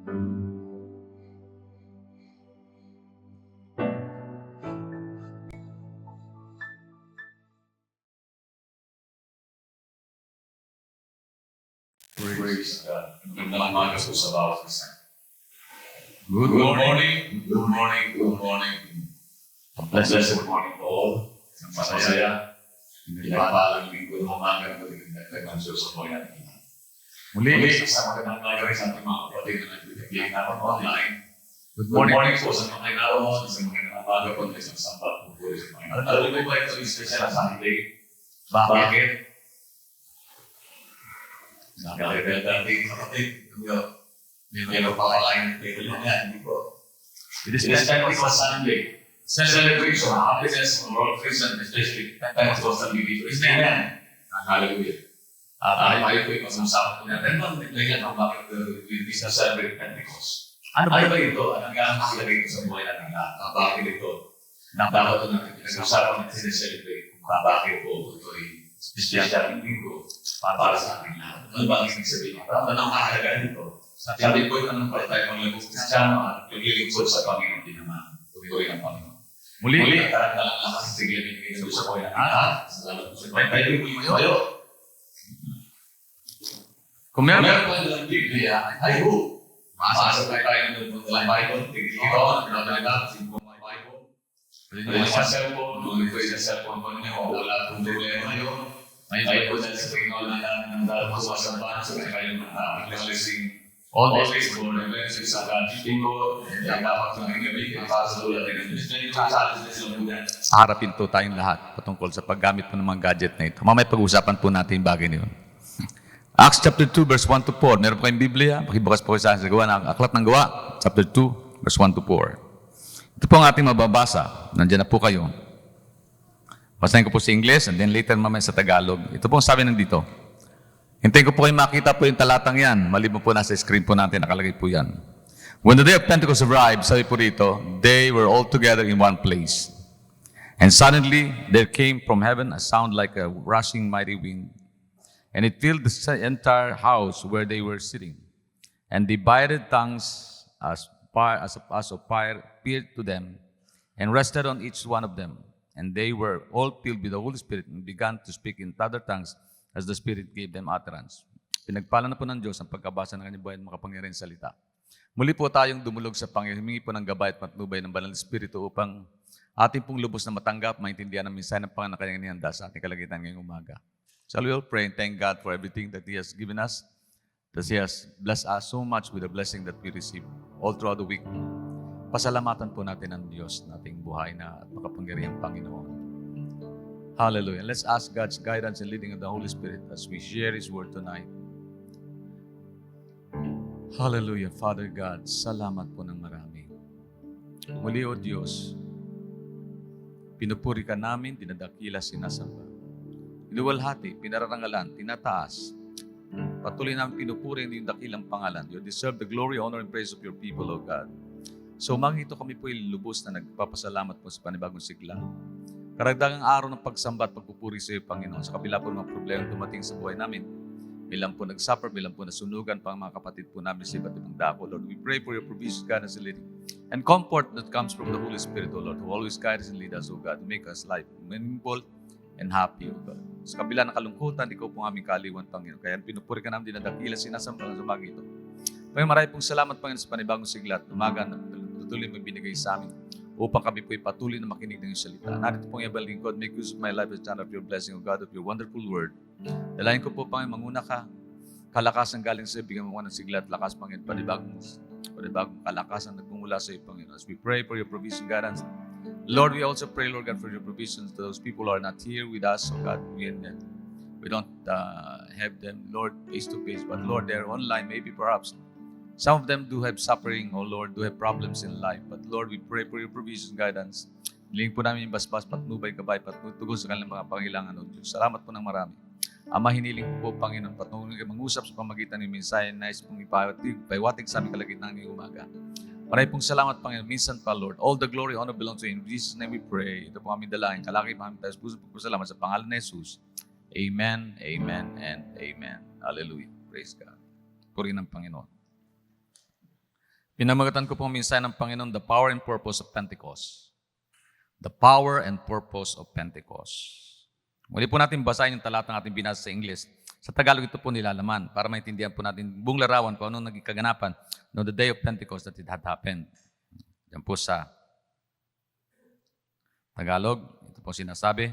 Praise God. Magandang umaga po sa bawat isa. Good morning, good morning, good morning. A blessed morning to all. Isang masaya. Pinagpapalang linggo ng umaga ng pagkakita ng Diyos sa buhay natin. Muli, sa magandang umaga rin sa ating mga kapatid na nagpipigil natin online. Good morning po sa mga naroon, sa magandang umaga po ng isang sambat po po sa mga. Alam mo ba ito yung special Sunday? Bakit? Nakakita natin kapatid. Meron pa kain ng table na hindi po. It is Pentecost Sunday. Celebration, happiness for all Christians, especially Pentecostal believers. Amen. Hallelujah. Tayo po yung masasabi ko natin. Naglagan ang bakit we celebrate Pentecost. Ano ba ito? Ano nga ang mahalaga ito sa buhay natin lahat? Bakit ito? Dapat ito natin pinag-usapan natin sineselebrate kung bakit po ito ay special linggo para sa ating lahat. Ano ba ang ibig sabihin? Ano ang mahalaga nito? Sabi po ito ng tayo mga lingkod Kristiyano at paglilingkod sa Panginoon din naman. Puri ng Panginoon. Muli, karagdagan lang kasi sige binigay sa Diyos sa buhay natin lahat. Salamat po sa inyo. Pwede po yung kayo. Kung meron po yung Biblia, I hope. Maasa tayo ng Bible. Tigil ko, pinagdala, sige po may Bible. Pwede nyo sa cellphone, kung ito yung cellphone po ninyo, wala pong problema yun. May po dyan sa Panginoon ng dalawa sa bansa, kayo acknowledging always for the message sa ating ko, dapat ng gabi, para sa ulat ng harapin po tayong lahat patungkol sa paggamit po ng mga gadget na ito. Mamaya pag-usapan po natin yung bagay na yun. Acts chapter 2, verse 1 to 4. Meron po kayong Biblia? Pakibukas po kayo sa gawa ng Aklat ng Gawa, chapter 2, verse 1 to 4. Ito po ang ating mababasa. Nandiyan na po kayo. Basahin ko po sa English and then later mamaya sa Tagalog. Ito po ang sabi nandito. Hintayin ko po kayo makita po yung talatang yan. Maliban po nasa screen po natin, nakalagay po yan. When the day of Pentecost arrived, sabi po rito, they were all together in one place. And suddenly, there came from heaven a sound like a rushing mighty wind. And it filled the entire house where they were sitting. And divided tongues as of fire appeared to them and rested on each one of them. And they were all filled with the Holy Spirit and began to speak in other tongues as the Spirit gave them utterance. Pinagpala na po ng Diyos ang pagkabasa ng kanyang buhay at makapangyarihang salita. Muli po tayong dumulog sa Panginoon, humingi po ng gabay at matnubay ng Banal na Espiritu upang ating pong lubos na matanggap, maintindihan ang mensahe ng Panginoon na kanyang nihanda sa ating kalagitnaan ngayong umaga. Shall we all pray and thank God for everything that He has given us, that He has blessed us so much with the blessing that we receive all throughout the week. Pasalamatan po natin ang Diyos na ating buhay na at makapangyarihang Panginoon. Hallelujah. Let's ask God's guidance and leading of the Holy Spirit as we share His Word tonight. Hallelujah. Father God, salamat po ng marami. Muli o Diyos, pinupuri ka namin, dinadakila, sinasamba. Inuwalhati, pinararangalan, tinataas. Patuloy namin pinupuri ang iyong dakilang pangalan. You deserve the glory, honor, and praise of your people, O God. So magito kami po ilubos na nagpapasalamat po sa panibagong sigla. Karagdagang araw ng pagsamba at pagpupuri sa iyo, Panginoon, sa kabila po ng mga problema dumating sa buhay namin. Bilang po nagsuffer, bilang po nasunugan pang mga kapatid po namin sa iba't ibang dako. Lord, we pray for your provision, guidance, and leading. And comfort that comes from the Holy Spirit, O Lord, who always guides and leads us, O God, to make us life meaningful and happy, O God. Sa kabila ng kalungkutan, ikaw po ang aming kaaliwan, Panginoon. Kaya pinupuri ka namin, dinadakila, sinasamba sa umaga ito. Panginoon, marami pong salamat, Panginoon, sa panibagong sigla at umaga na tuloy mo binigay sa amin upang kami po'y patuloy na makinig ng iyong salita. Narito pong iyong lingkod, make use of my life as a channel of your blessing, O God, of your wonderful word. Dalayan ko po, Panginoon, manguna ka, kalakasan galing sa iyo, bigyan mo ng sigla at lakas, Panginoon, panibagong kalakasan nagmumula sa iyo, Panginoon. As we pray for your provision, guidance, Lord, we also pray, Lord God, for your provisions to those people who are not here with us, O God. We don't have them, Lord, face to face, but Lord, they're online, maybe perhaps. Some of them do have suffering, oh Lord, do have problems in life. But Lord, we pray for your provision, guidance. Hiling po namin yung basbas, patnubay, gabay, patnutugon sa kanilang mga pangailangan, O Diyos. Salamat po ng marami. Ama, hiniling po, Panginoon, patuloy kayo mag-usap sa pamagitan ng mensahe na nais pong ipahiwatig sa aming kalagitnaan ngayong umaga. Maraming pong salamat, Panginoon. Minsan pa, Lord, all the glory, honor belongs to you. In Jesus' name we pray. Ito po aming dalangin. Kalaki pa aming tayo. Puso po salamat sa pangalan ni Jesus. Amen, amen, and amen. Hallelujah. Praise God. Purihin ng Panginoon. Pinamagatan ko pong minsan ng Panginoon, the power and purpose of Pentecost. The power and purpose of Pentecost. Muli po natin basahin yung talatang ating binasa sa English. Sa Tagalog ito po nilalaman para maintindihan po natin buong larawan kung anong naging kaganapan no the day of Pentecost that it had happened. Yan po sa Tagalog, ito po sinasabi.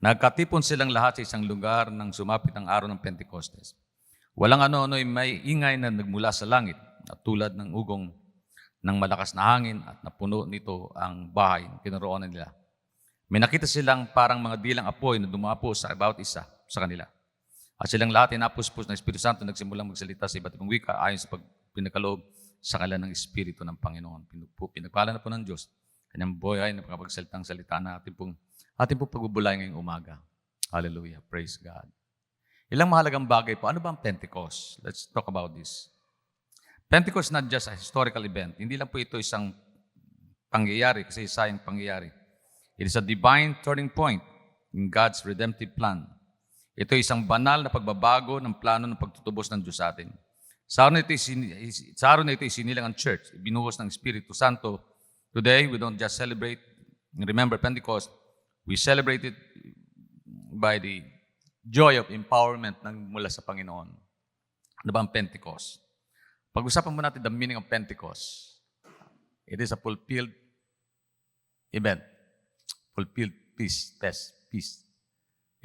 Nagkatipon silang lahat sa isang lugar nang sumapit ang araw ng Pentecostes. Walang ano-ano ay may ingay na nagmula sa langit at tulad ng ugong ng malakas na hangin at napuno nito ang bahay na kinaroonan nila. May nakita silang parang mga dilang apoy na dumapo sa bawat isa sa kanila. At silang lahat ay napuspos ng Espiritu Santo nagsimulang magsalita sa iba't ibang wika ayon sa pinagkaloob sa kanila ng Espiritu ng Panginoon. Pinagpala na po ng Diyos. Kanyang buhay ay napakapagsalitang salita na ating pong pagbubulay ngayong umaga. Hallelujah. Praise God. Ilang mahalagang bagay po. Ano ba ang Pentecost? Let's talk about this. Pentecost is not just a historical event. Hindi lang po ito isang pangyayari, kasi isang pangyayari. It is a divine turning point in God's redemptive plan. Ito ay isang banal na pagbabago ng plano ng pagtutubos ng Diyos sa atin. Sa araw na ito isinilang ang church, binuhos ng Espiritu Santo. Today, we don't just celebrate and remember Pentecost, we celebrate it by the joy of empowerment ng mula sa Panginoon. Ano ba ang Pentecost? Pag-usapan mo natin the meaning of Pentecost. It is a fulfilled event. Fulfilled peace.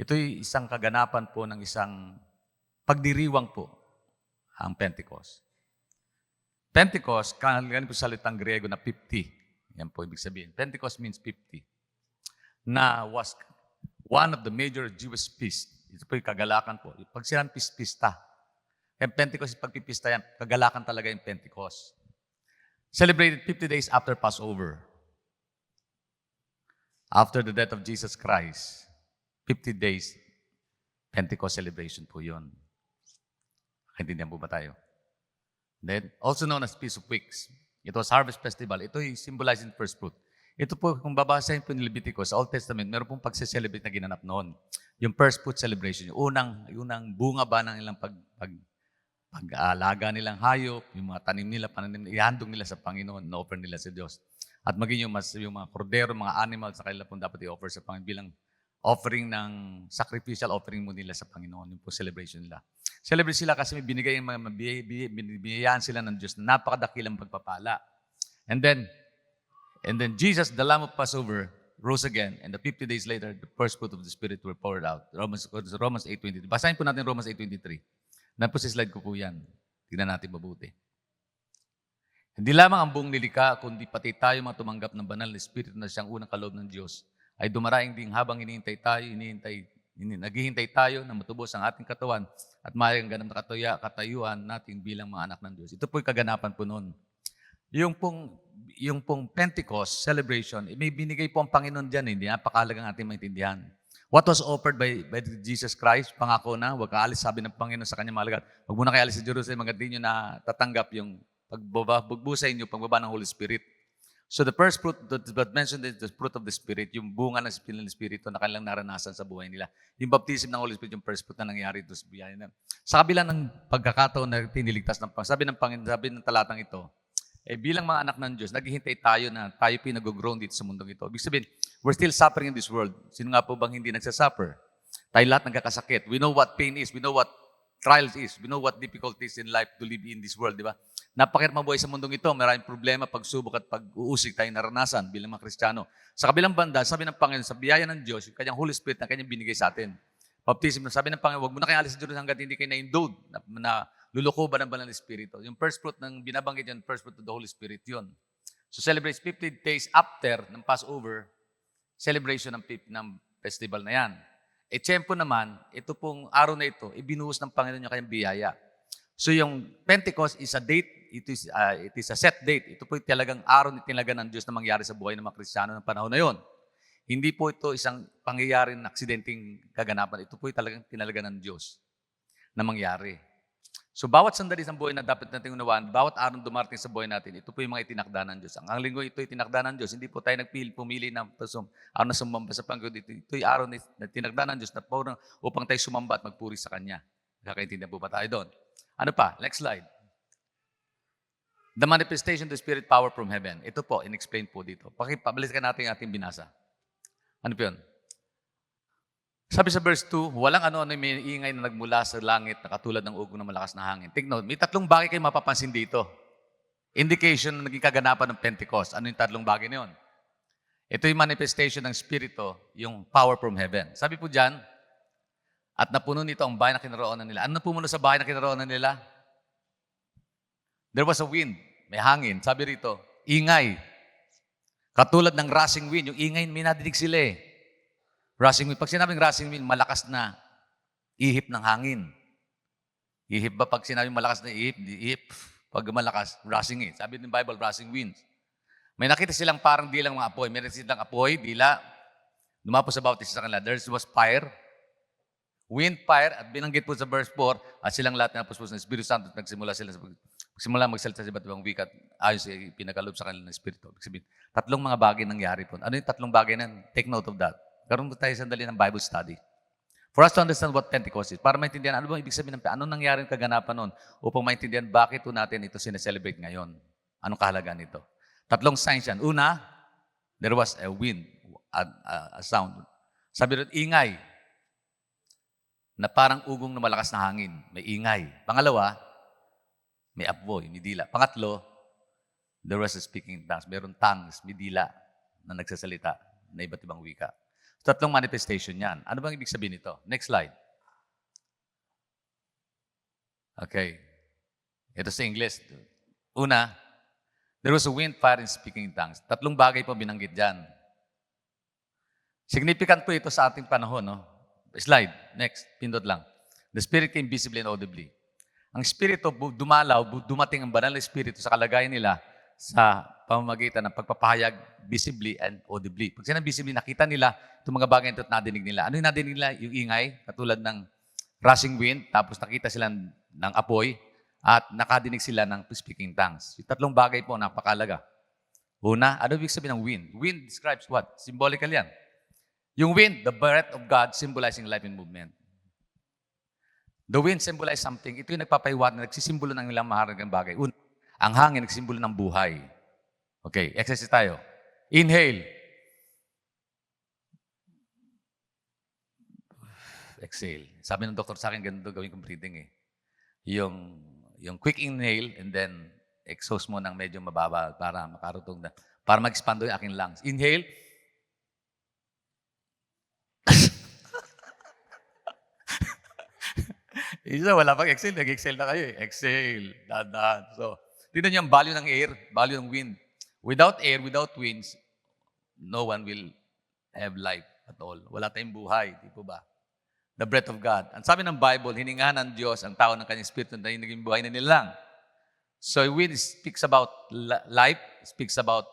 Ito'y isang kaganapan po ng isang pagdiriwang po ang Pentecost. Pentecost, ganun po salitang Griego na 50. Yan po ibig sabihin. Pentecost means 50. Na was one of the major Jewish feasts. Ito po yung kagalakan po. Pag silang pista. Yung Pentecost, pagpipista yan, kagalakan talaga yung Pentecost. Celebrated 50 days after Passover. After the death of Jesus Christ, 50 days, Pentecost celebration po yun. Kaintindihan po ba tayo? Then, also known as Feast of Weeks. It was Harvest Festival. Ito yung symbolizing first fruit. Ito po, kung babasahin po ni Leviticus, sa Old Testament, meron pong pagse-celebrate na ginanap noon. Yung first fruit celebration, yung unang bunga ba ng ilang pag-aalaga nilang hayop, yung mga tanim nila, ihandog nila sa Panginoon, na-offer nila sa Diyos. At maging yung mga kordero, mga animals sa kanila pong dapat i-offer sa Panginoon bilang offering ng sacrificial offering mo nila sa Panginoon, yung po celebration nila. Celebrate sila kasi may binigay yung mga biniyayaan sila ng Diyos na napakadakilang pagpapala. And then Jesus, the Lamb of Passover, rose again, and the 50 days later, the first fruit of the Spirit were poured out. Romans 8:23. Basahin po natin Romans 8:23. Napos sa slide ko po yan. Tignan natin mabuti. Hindi lamang ang buong nilikha, kundi pati tayo mga tumanggap ng banal na Espiritu na siyang unang kaloob ng Diyos, ay dumaraing ding habang naghihintay tayo na matubos ang ating katawan at mayroong ganap na katayuan natin bilang mga anak ng Diyos. Ito po'y kaganapan po noon. Yung pong Pentecost celebration, may binigay po ang Panginoon dyan. Hindi napakalagang ating maintindihan. What was offered by Jesus Christ? Pangako na, huwag ka alis, sabi ng Panginoon sa kanyang malagat. Huwag muna kayo alis sa Jerusalem, hanggang di nyo na tatanggap yung pagbubusay nyo, pagbaba ng Holy Spirit. So the first fruit that mentioned is the fruit of the Spirit, yung bunga ng Espiritu na kanilang naranasan sa buhay nila. Yung baptism ng Holy Spirit, yung first fruit na nangyari ito sa buhay nila. Sa kabila ng pagkakataon na tiniligtas ng Panginoon, sabi ng Panginoon, sabi ng talatang ito, bilang mga anak ng Diyos, naghihintay tayo na tayo pinag-grown dito sa mundong ito. Ibig sabihin, we're still suffering in this world. Sino nga po bang hindi nagsasuffer? Tayo lahat nagkakasakit. We know what pain is. We know what trials is. We know what difficulties in life to live in this world, di ba? Napakahirap mabuhay sa mundong ito. Maraming problema, pagsubok at pag-uusig tayong naranasan bilang mga Kristiyano. Sa kabilang banda, sabi ng Panginoon, sa biyaya ng Diyos, yung kanyang Holy Spirit na kanyang binigay sa atin. Baptism, sabi ng Panginoon, huwag mo na kayo alis sa Jerusalem hanggang hindi kayo na-indulge, na lulukoban ng banal na Espiritu. Yung first fruit ng binabanggit yun, first fruit of the Holy Spirit yun. So celebrate 50 days after ng Passover, celebration ng festival na yan. Tiyempo naman, ito pong araw na ito, ibinuhos ng Panginoon yung kanyang biyaya. So yung Pentecost is a date, it is a set date. Ito po yung talagang araw na tinalaga ng Diyos na mangyari sa buhay ng mga Kristiyano ng panahon na yon. Hindi po ito isang pangyayari na aksidenteng kaganapan. Ito po yung talagang tinalaga ng Diyos na mangyari. So bawat sandali sa buhay na dapat natin unawaan, bawat araw dumarating sa buhay natin, ito po yung mga itinakda ng Diyos. Ang linggo ito itinakda ng Diyos. Hindi po tayo pumili ng araw na sumamba sa Panginoon. Ito yung araw na tinakda ng Diyos na upang tayo sumamba at magpuri sa Kanya. Kakaintindihan po ba tayo doon? Ano pa? Next slide. The manifestation of the Spirit power from heaven. Ito po, in-explain po dito. Pabilisan natin yung ating binasa. Ano po yun? Sabi sa verse 2, walang ano-ano may ingay na nagmula sa langit na katulad ng ugong ng malakas na hangin. Tignan, may tatlong bagay kayo mapapansin dito. Indication na naging kaganapan ng Pentecost. Ano yung tatlong bagay na yun? Ito yung manifestation ng Spirito, yung power from heaven. Sabi po dyan, at napuno nito ang bahay na kinaroonan nila. Ano napumuno sa bahay na kinaroonan nila? There was a wind. May hangin. Sabi rito, ingay. Katulad ng rushing wind. Yung ingay, may nadidig sila eh. Rushing wind. Pag sinabing rushing wind, malakas na ihip ng hangin. Ihip ba pag sinabing malakas na ihip? Di ihip. Pag malakas, rushing it. Sabi ng Bible, rushing winds. May nakita silang parang dilang mga apoy. Meron silang apoy, dila. Lumapos sa bawat isa sa kanila. There was fire. Wind, fire. At binanggit po sa verse 4, at silang lahat na napuspos ng Espiritu Santo at nagsimula magsalita sa iba't ibang wika ayon sa pinagkaloob sa kanila ng Espiritu. Tatlong mga bagay nangyari po. Ano yung tatlong bagay na? Take note of that. Karoon tayo sandali ng Bible study. For us to understand what Pentecost is, para maintindihan ano bang ibig sabihin ng anong nangyari ng kaganapan noon upang maintindihan bakit po natin ito sineselebrate ngayon. Anong kahalagaan nito? Tatlong signs yan. Una, there was a wind, a sound. Sabi rin, ingay. Na parang ugong na malakas na hangin. May ingay. Pangalawa, may apoy, may dila. Pangatlo, there was a speaking in tongues. Meron tongues, may dila na nagsasalita na iba't ibang wika. Tatlong manifestation yan. Ano bang ibig sabihin nito? Next slide. Okay. Ito sa English. Una, there was a wind, fire, and speaking in tongues. Tatlong bagay po binanggit dyan. Significant po ito sa ating panahon. No? Slide. Next. Pindot lang. The Spirit came visibly and audibly. Ang Espiritu dumalaw, dumating ang banal na Espiritu sa kalagayan nila sa pamamagitan ng pagpapahayag visibly and audibly. Pag sinang visibly, nakita nila itong mga bagay ito at nadinig nila. Ano yung nadinig nila? Yung ingay, katulad ng rushing wind, tapos nakita sila ng apoy, at nakadinig sila ng speaking tongues. Yung tatlong bagay po, napakalaga. Una, ano ibig sabihin ng wind? Wind describes what? Symbolical yan. Yung wind, the breath of God, symbolizing life and movement. The wind symbolizes something. Ito yung nagpapahiwat na nagsisimbolo ng ilang mahalagang bagay. Una, ang hangin nagsimbolo ng buhay. Okay, exercise tayo. Inhale. Exhale. Sabi ng doktor sa akin, ganito gawin kong breathing eh. Yung quick inhale and then exhaust mo ng medyo mababa para makarutong na. Para mag-expand yung aking lungs. Inhale. Isa, wala pang exhale. Nag-exhale na kayo eh. Exhale. Dahan-dahan. So, tignan niyo ang value ng air, value ng wind. Without air, without winds, no one will have life at all. Wala tayong buhay, di po ba? The breath of God. Ang sabi ng Bible, hiningahan ng Diyos ang tao ng kanyang spirito na naging buhay na nilang. So wind speaks about life, speaks about,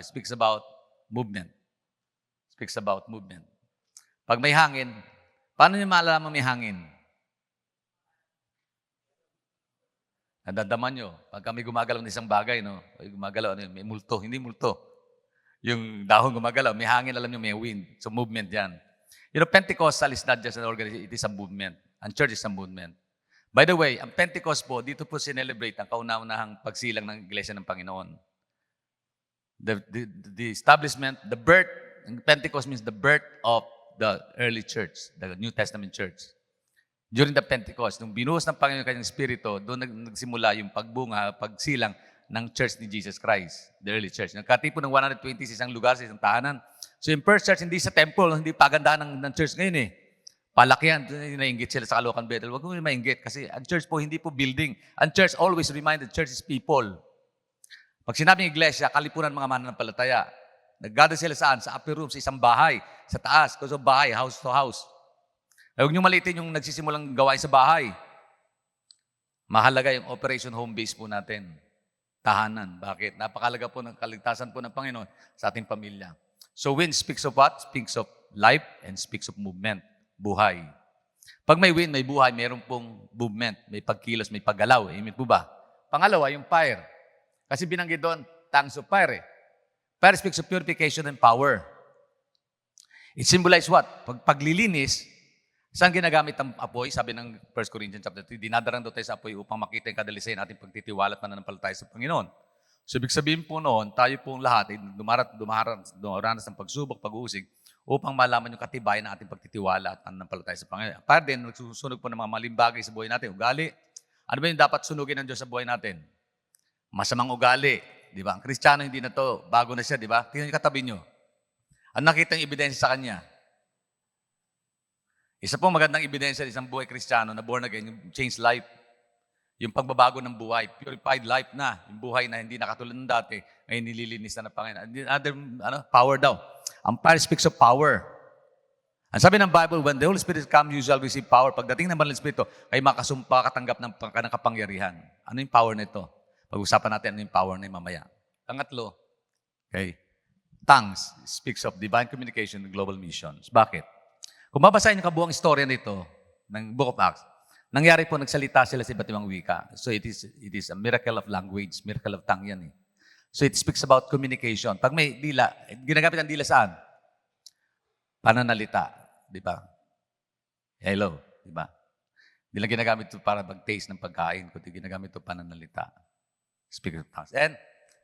speaks about movement. Speaks about movement. Pag may hangin, paano niyo malalaman may hangin? Nadadaman nyo. Pag kami gumagalaw ng isang bagay, no? Gumagalaw, may multo. Hindi multo. Yung dahon gumagalaw, may hangin, alam nyo, may wind. So movement yan. You know, Pentecostal is not just an organization, it is a movement. Ang church is a movement. By the way, ang Pentecost po, dito po sinelebrate ang kauna-unahang pagsilang ng Iglesia ng Panginoon. The establishment, the birth, Pentecost means the birth of the early church, the New Testament church. During the Pentecost, nung binuhos ng Panginoon kanyang Espiritu, doon nagsimula yung pagbunga, pagsilang ng church ni Jesus Christ, the early church. Nagkatipo ng 120 sa isang lugar, sa isang tahanan. So yung first church, hindi sa temple, hindi pagandahan ng church ngayon eh. Palakihan, nainggit sila sa Caloocan Bethel. Huwag mo mainggit kasi ang church po hindi po building. Ang church always remind the church is people. Pag sinabing iglesia, kalipunan mga mananampalataya. Nag-gather sila saan? Sa upper room, sa isang bahay, sa taas, kasi bahay, house to house. Huwag niyong malitin yung nagsisimulang gawain sa bahay. Mahalaga yung operation home base po natin. Tahanan. Bakit? Napakalaga po ng kaligtasan po ng Panginoon sa ating pamilya. So wind speaks of what? Speaks of life and speaks of movement. Buhay. Pag may wind, may buhay, mayroon pong movement. May pagkilos, may paggalaw. Amen po ba? Pangalawa, yung fire. Kasi binanggit doon, tongues of fire eh. Fire speaks of purification and power. It symbolizes what? Pag paglilinis, saan ginagamit ang apoy? Sabi ng 1 Corinthians chapter 3, dinadarang daw tayo sa apoy upang makita yung kadalisayan ating pagtitiwala at pananampalataya sa Panginoon. So, ibig sabihin po noon, tayo pong lahat ay dumaranas ng pagsubok, pag-uusig, upang malaman yung katibayan ng ating pagtitiwala at pananampalataya sa Panginoon. Para din, nagsusunog po ng mga maling bagay sa buhay natin. Ugali. Ano ba yung dapat sunugin ng Diyos sa buhay natin? Masamang ugali. Di ba? Ang Kristiyano hindi na to. Bago na siya, di ba? Tingnan yung katabi nyo. Ang nakita yung ebidensya sa kanya. Isa po magandang ebidensya ng isang buhay Kristiyano na born again, yung changed life. Yung pagbabago ng buhay, purified life na. Yung buhay na hindi nakatulad ng dati, ngayon nililinis na ng Panginoon. Power daw. Ang fire speaks of power. Ang sabi ng Bible, when the Holy Spirit comes, you shall receive power. Pagdating ng Banal Espiritu, ay makasumpa, katanggap ng kapangyarihan. Ano yung power nito? Pag-usapan natin ano yung power na yung mamaya. Pangatlo, okay, tongues speaks of divine communication and global missions. Bakit? Kung babasahin yung kabuang istorya nito, ng Book of Acts, nangyari po, nagsalita sila sa iba't ibang wika. So it is a miracle of language, miracle of tongue yan eh. So it speaks about communication. Pag may dila, ginagamit ang dila saan? Pananalita, di ba? Hello, di ba? Hindi lang ginagamit ito para mag-taste ng pagkain, kundi ginagamit ito pananalita. Speak of tongues. And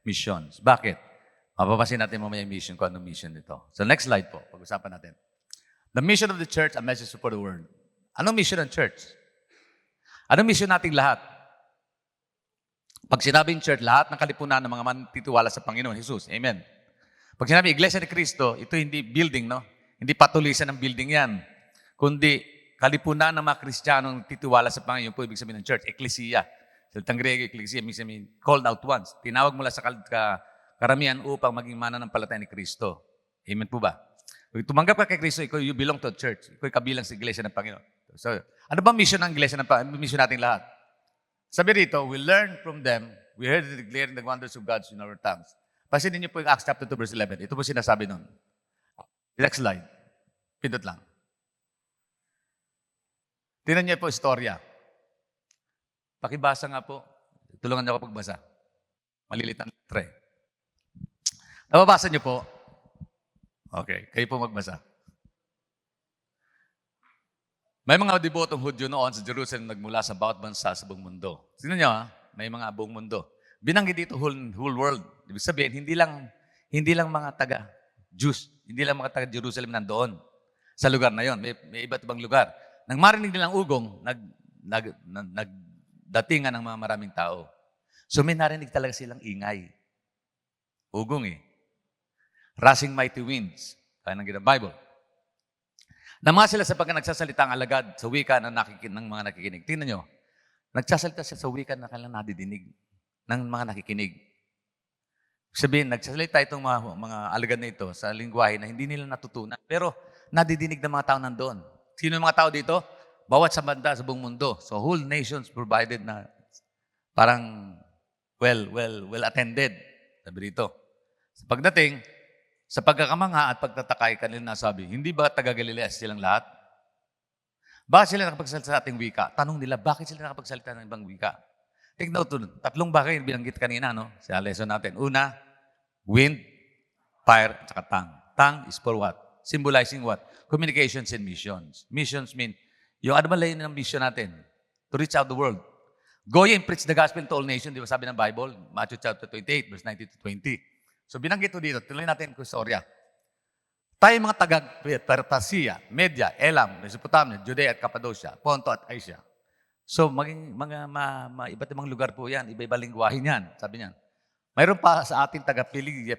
missions. Bakit? Mapapasin natin mamaya yung mission ko, anong mission nito. So next slide po, pag-usapan natin. The mission of the church, a message for the world. Anong mission ng church? Anong mission nating lahat? Pag sinabing church, lahat ng kalipunan ng mga mantitiwala sa Panginoon Jesus. Amen. Pag sinabi Iglesia ni Cristo, ito hindi building, no? Hindi patulisan ng building yan. Kundi kalipunan ng mga Kristiyanong titiwala sa Panginoon, yun po ibig sabihin ng church, ecclesia. Salitang Grego, ecclesia, ibig sabihin, called out once. Tinawag mula sa karamihan upang maging mananampalataya ni Cristo. Amen po ba? Kung tumanggap ka kay Cristo, you belong to a church. Ikaw kabilang sa Iglesia ng Panginoon. So, ano ba mission ng Iglesia ng Panginoon? Mission natin lahat. Sabi rito, we learn from them, we heard the declaring the wonders of God in our tongues. Pasinin niyo po yung Acts chapter 2 verse 11. Ito po sinasabi nun. Next slide. Pindot lang. Tingnan niyo po istorya. Pakibasa nga po. Tulungan niyo ako pagbasa. Malilit ang letra eh. Nababasa niyo po? Okay, kayo po magbasa. May mga debotong Hudyo noon sa Jerusalem nagmula sa bawat bansa sa buong mundo. Tingnan niyo may mga buong mundo. Binanggit dito whole world. Ibig sabihin, hindi lang mga taga-Jews, hindi lang mga taga-Jerusalem nandoon sa lugar na yon. May iba't ibang lugar. Nang marinig nilang ugong, nagdatingan ng mga maraming tao. So may narinig talaga silang ingay. Ugong eh. Rushing mighty winds. Kaya ng Bible. Namanga sila sa pagka nagsasalita ang alagad sa wika ng mga nakikinig. Tingnan nyo, nagsasalita siya sa wika na kailang nadidinig ng mga nakikinig. Sabihin, nagsasalita itong mga alagad na ito sa lingwahe na hindi nila natutunan. Pero nadidinig ng mga tao nandoon. Sino yung mga tao dito? Bawat sa banda sa buong mundo. So whole nations provided na parang well attended. Sabi dito. Sa pagdating, sa pagkakamangha at pagtatakay, kanila nasabi, hindi ba taga-Galilea silang lahat? Bakit sila nakapagsalita sa ating wika? Tanong nila, bakit sila nakapagsalita ng ibang wika? Tignan ito, tatlong bagay binanggit kanina, no? Sa lesson natin. Una, wind, fire, at saka tongue. Tongue is for what? Symbolizing what? Communications and missions. Missions mean, yung ano ba layo ng mission natin? To reach out the world. Go ye and preach the gospel to all nations, di ba sabi ng Bible? Matthew chapter 28, verse 19 to 20. So binanggit ito dito, tuloy natin kung istorya. Tayo mga taga-Persia, Media, Elam, Mesopotamia, Judea at Cappadocia, Ponto at Asia. So maging mga iba't ibang lugar po yan, iba-iba lingwahe niyan, sabi niyan. Mayroon pa sa ating taga-Phrygia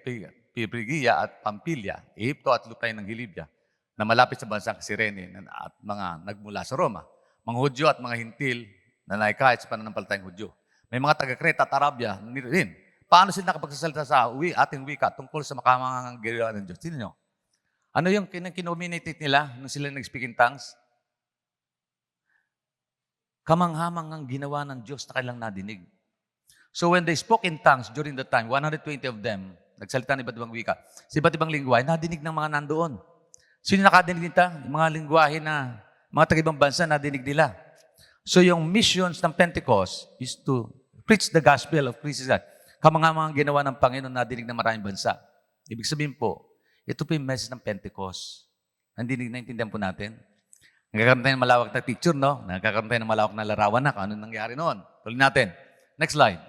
at Pamphylia, Ehipto at lupay ng Hilibya, na malapit sa bansang Cyrene at mga nagmula sa Roma, mga Hudyo at mga Hintil na naikahit sa pananampalatayang Hudyo. May mga taga-Creta at Arabia rin. Paano sila nakapagsasalita sa ating wika tungkol sa makamangang ginawa ng Diyos? Tingnan nyo. Ano yung kinominate nila nung sila nag-speak in tongues? Kamanghamang ang ginawa ng Diyos na kailang nadinig. So when they spoke in tongues during the time, 120 of them, nagsalita ng iba't ibang wika, sa iba't ibang lingwahe, nadinig ng mga nandoon. Sino nakadinig nito? Yung mga lingwahe na mga taga-ibang bansa, nadinig nila. So yung missions ng Pentecost is to preach the gospel of Christ. Kamanghamang ginawa ng Panginoon na dinig ng maraming bansa. Ibig sabihin po, ito po yung message ng Pentecost. Naintindihan po natin. Nagkakaroon tayo ng malawak na picture, no? Nagkakaroon tayo ng malawak na larawan na kung ano nangyari noon. Tuloy natin. Next slide.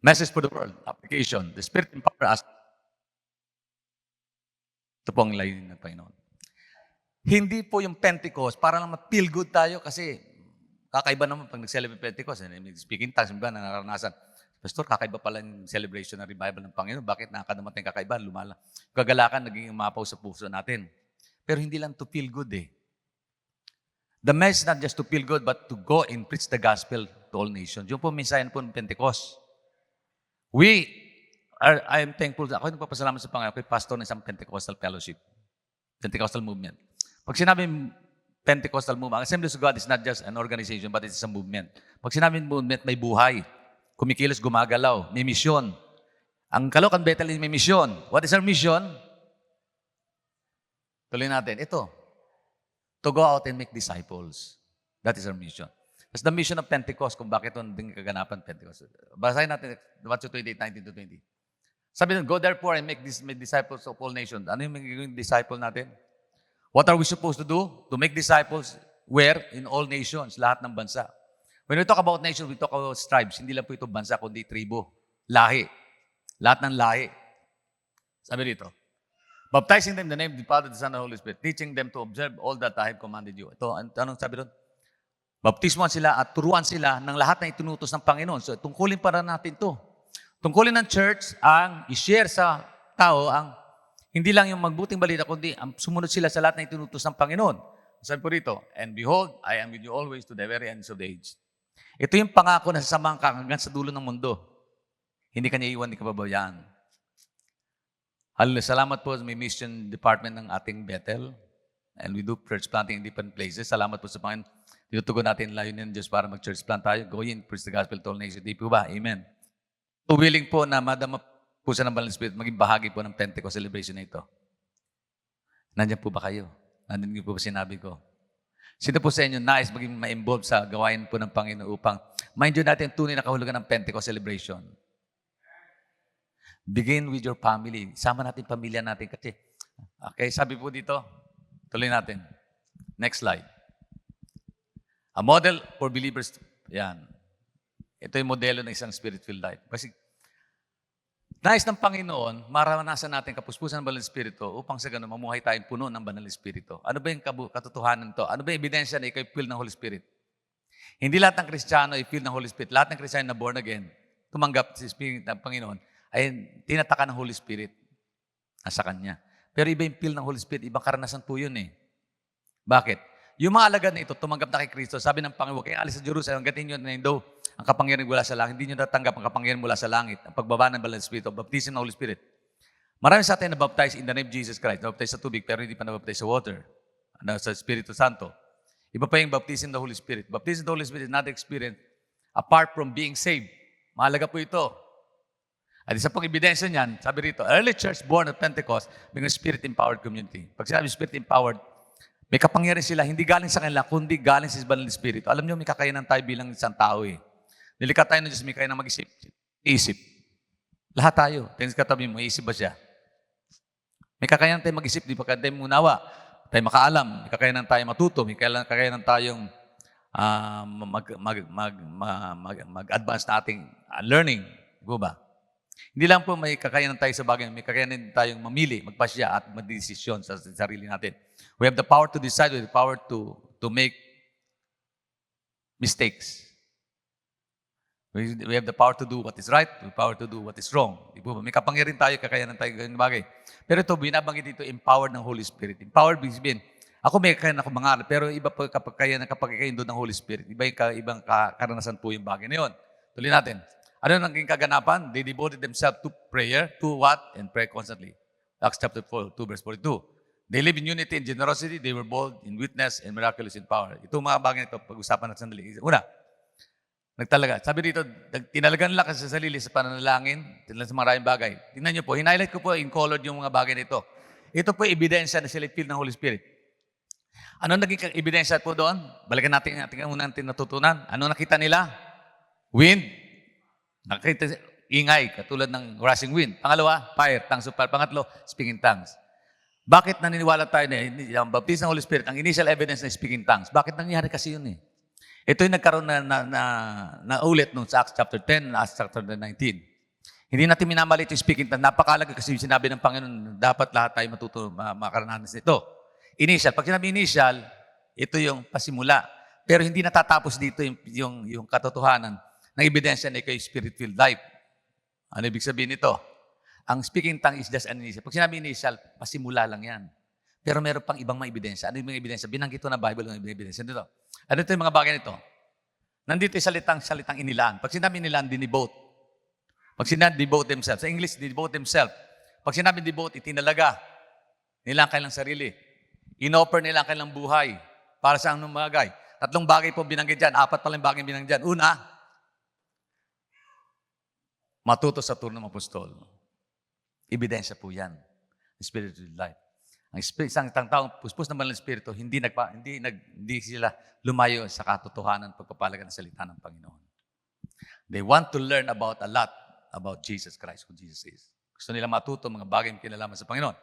Message for the world. Application. The Spirit empower us. Ito po ang layunin ng Panginoon. Hindi po yung Pentecost para lang ma-feel good tayo kasi kakaiba naman pag nag-celebrate Pentecost. Speaking tongues, ba, nangaranasan. Pastor, kakaiba pala yung celebration ng revival ng Panginoon. Bakit nakakadamat yung kakaiba? Kagalakan, naging umapaw sa puso natin. Pero hindi lang to feel good eh. The message not just to feel good, but to go and preach the gospel to all nations. Yung po mensahe po ng Pentecost. I am thankful. Ako nagpapasalamat sa Panginoon. Ako pastor ng isang Pentecostal fellowship. Pentecostal movement. Pag sinabi Pentecostal movement, Assemblies of God is not just an organization, but it's a movement. Pag sinabi movement, may buhay. Kumikilos, gumagalaw. May misyon. Ang Caloocan Bethel may misyon. What is our mission? Tuloy natin. Ito. To go out and make disciples. That is our mission. That's the mission of Pentecost kung bakit ito naging kaganapan Pentecost. Basahin natin Matthew 28:19-20. Sabi nun, go therefore and make disciples of all nations. Ano yung magiging disciple natin? What are we supposed to do? To make disciples where? In all nations, lahat ng bansa. When we talk about nations, we talk about tribes. Hindi lang po ito bansa, kundi tribo. Lahi. Lahat ng lahi. Sabi dito, baptizing them in the name of the Father, the Son, and the Holy Spirit, teaching them to observe all that I have commanded you. Ito, anong sabi doon? Baptismuhan sila at turuan sila ng lahat na itinutos ng Panginoon. So, tungkulin para natin ito. Tungkulin ng church ang i-share sa tao ang hindi lang yung magbuting balita, kundi ang sumunod sila sa lahat na itinutos ng Panginoon. Sabi po rito, and behold, I am with you always to the very ends of the age. Ito yung pangako na sasamahan ka hanggang sa dulo ng mundo. Hindi ka niya iwan, hindi ka babayaan. Hallelujah. Salamat po sa may mission department ng ating Bethel. And we do church planting in different places. Salamat po sa Panginoon. Tinutugon natin layunin ng Diyos para mag-church plant tayo. Go in, preach the gospel to all nations. Di po ba? Amen. So willing po na madama po sa ng Banal na Spirit, maging bahagi po ng Pentecost celebration na ito. Nandiyan po ba kayo? Nandiyan po ba sinabi ko? Sino po sa inyo nais maging ma-involve sa gawain po ng Panginoon upang ma-enjoy natin tunay na kahulugan ng Pentecost celebration? Begin with your family. Sama natin pamilya natin kasi. Okay, sabi po dito, tuloy natin. Next slide. A model for believers. Yan. Ito yung modelo ng isang spirit-filled life. Kasi nais ng Panginoon, maranasan natin kapuspusan ng Banal na Espiritu upang sa ganun mamuhay tayong puno ng Banal na Espiritu. Ano ba yung katotohanan to? Ano ba yung ebidensya na ikaw filled ng Holy Spirit? Hindi lahat ng Kristiyano ay filled ng Holy Spirit. Lahat ng Kristiyano na born again, tumanggap sa Spirit ng Panginoon, ay tinataka ng Holy Spirit nasa Kanya. Pero iba yung filled ng Holy Spirit, ibang karanasan po yun eh. Bakit? Yung mga alagad na ito, tumanggap na kay Kristo. Sabi ng Panginoon, kaya alis sa Jerusalem, hanggatin nyo na daw ang kapangyarihan mula sa langit. Hindi nyo natanggap ang kapangyarihan mula sa langit. Ang pagbaba ng Banal na Espiritu, baptism ng Holy Spirit. Marami sa atin na baptize in the name of Jesus Christ. Na-baptize sa tubig, pero hindi pa na-baptize sa water. Sa Espiritu Santo. Iba pa yung baptism ng Holy Spirit. Baptism ng Holy Spirit is not experience apart from being saved. Mahalaga po ito. At isa pang ebidensya niyan, sabi rito, early church born at Pentecost, being a Spirit-empowered community. Pag sinabi Spirit-empowered, may kapangyarihan sila, hindi galing sa kanila, kundi galing sa Banal na Espiritu. Alam niyo, may kakayanan tayo bilang isang tao eh. Nilikat tayo ng Diyos, may kaya na mag-isip. Isip. Lahat tayo. Tingin sa katabi mo, isip ba siya? May kakayanan tayo mag-isip, di ba kaya tayo munawa, tayo makaalam, may kakayanan tayo matuto, may kakayanan tayong mag-advance na ating learning. Di ba? Hindi lang po may kakayanan tayo sa bagay, may kakayanan tayong mamili, magpasya at magdesisyon sa sarili natin. We have the power to decide, we have the power to make mistakes. We have the power to do what is right, we have the power to do what is wrong. Di ba? May kapangyarihan tayo, kakayanan tayo ng bagay. Pero ito, binabanggit dito, empowered ng Holy Spirit. Empowered means sabihin, ako may kakayanan ako mangaral, pero iba po kapag doon ng Holy Spirit. Ibang karanasan po yung bagay na yun. Tuloy natin. Ano naging kaganapan? They devoted themselves to prayer. To what? And pray constantly. Acts chapter 4, 2 verse 42. They live in unity and generosity. They were bold in witness and miraculous in power. Itong mga bagay na ito, pag-usapan natin sandali. Una, nagtalaga. Sabi dito, tinalagan lang kasi sa sarili sa pananalangin, sa maraming bagay. Tingnan niyo po, hinighlight ko po in colored yung mga bagay na ito. Ito po ebidensya na sila filled ng Holy Spirit. Ano naging ebidensya po doon? Balikan natin ang unang natutunan. Ano nakita nila? Wind. Nakita ingay, katulad ng rushing wind. Pangalawa, fire, tongues of fire. Pangatlo, speaking tongues. Bakit naniniwala tayo na ang baptism ng Holy Spirit, ang initial evidence na speaking tongues? Bakit nangyari kasi yun eh? Ito yung nagkaroon na ulit nung sa Acts chapter 10, Acts chapter 19. Hindi natin minamalit yung speaking tongues. Napakalaga kasi yung sinabi ng Panginoon, dapat lahat tayo makaranasan nito. Initial. Pag sinabi initial, ito yung pasimula. Pero hindi natatapos dito yung katotohanan ng ebidensya na ikaw yung spirit-filled life. Ano ibig sabihin nito? Ang speaking tongue is just an initial. Pag sinabi initial, pasimula lang yan. Pero meron pang ibang mga ebidensya. Ano yung mga ebidensya? Binanggit ito na Bible ng ebidensya dito. Ano ito yung mga bagay nito? Nandito yung salitang inilaan. Pag sinabi inilaan, dinivote. Pag sinabi devote themselves. Sa English, devote themselves. Pag sinabi devote, itinalaga. Nila ang kailang sarili. Inoffer nila ang kailang buhay. Para sa anong bagay. 3 bagay po binanggit dyan. 4 pa lang bagay binanggit dyan. Una, matuto sa turno ng apostol. Ebidensya po yan. Spiritual life. Ang isang taong puspos naman ng Espiritu, hindi sila lumayo sa katotohanan pagpapalaga ng salita ng Panginoon. They want to learn about a lot about Jesus Christ, who Jesus is. Gusto nila matuto mga bagay na kinalaman sa Panginoon.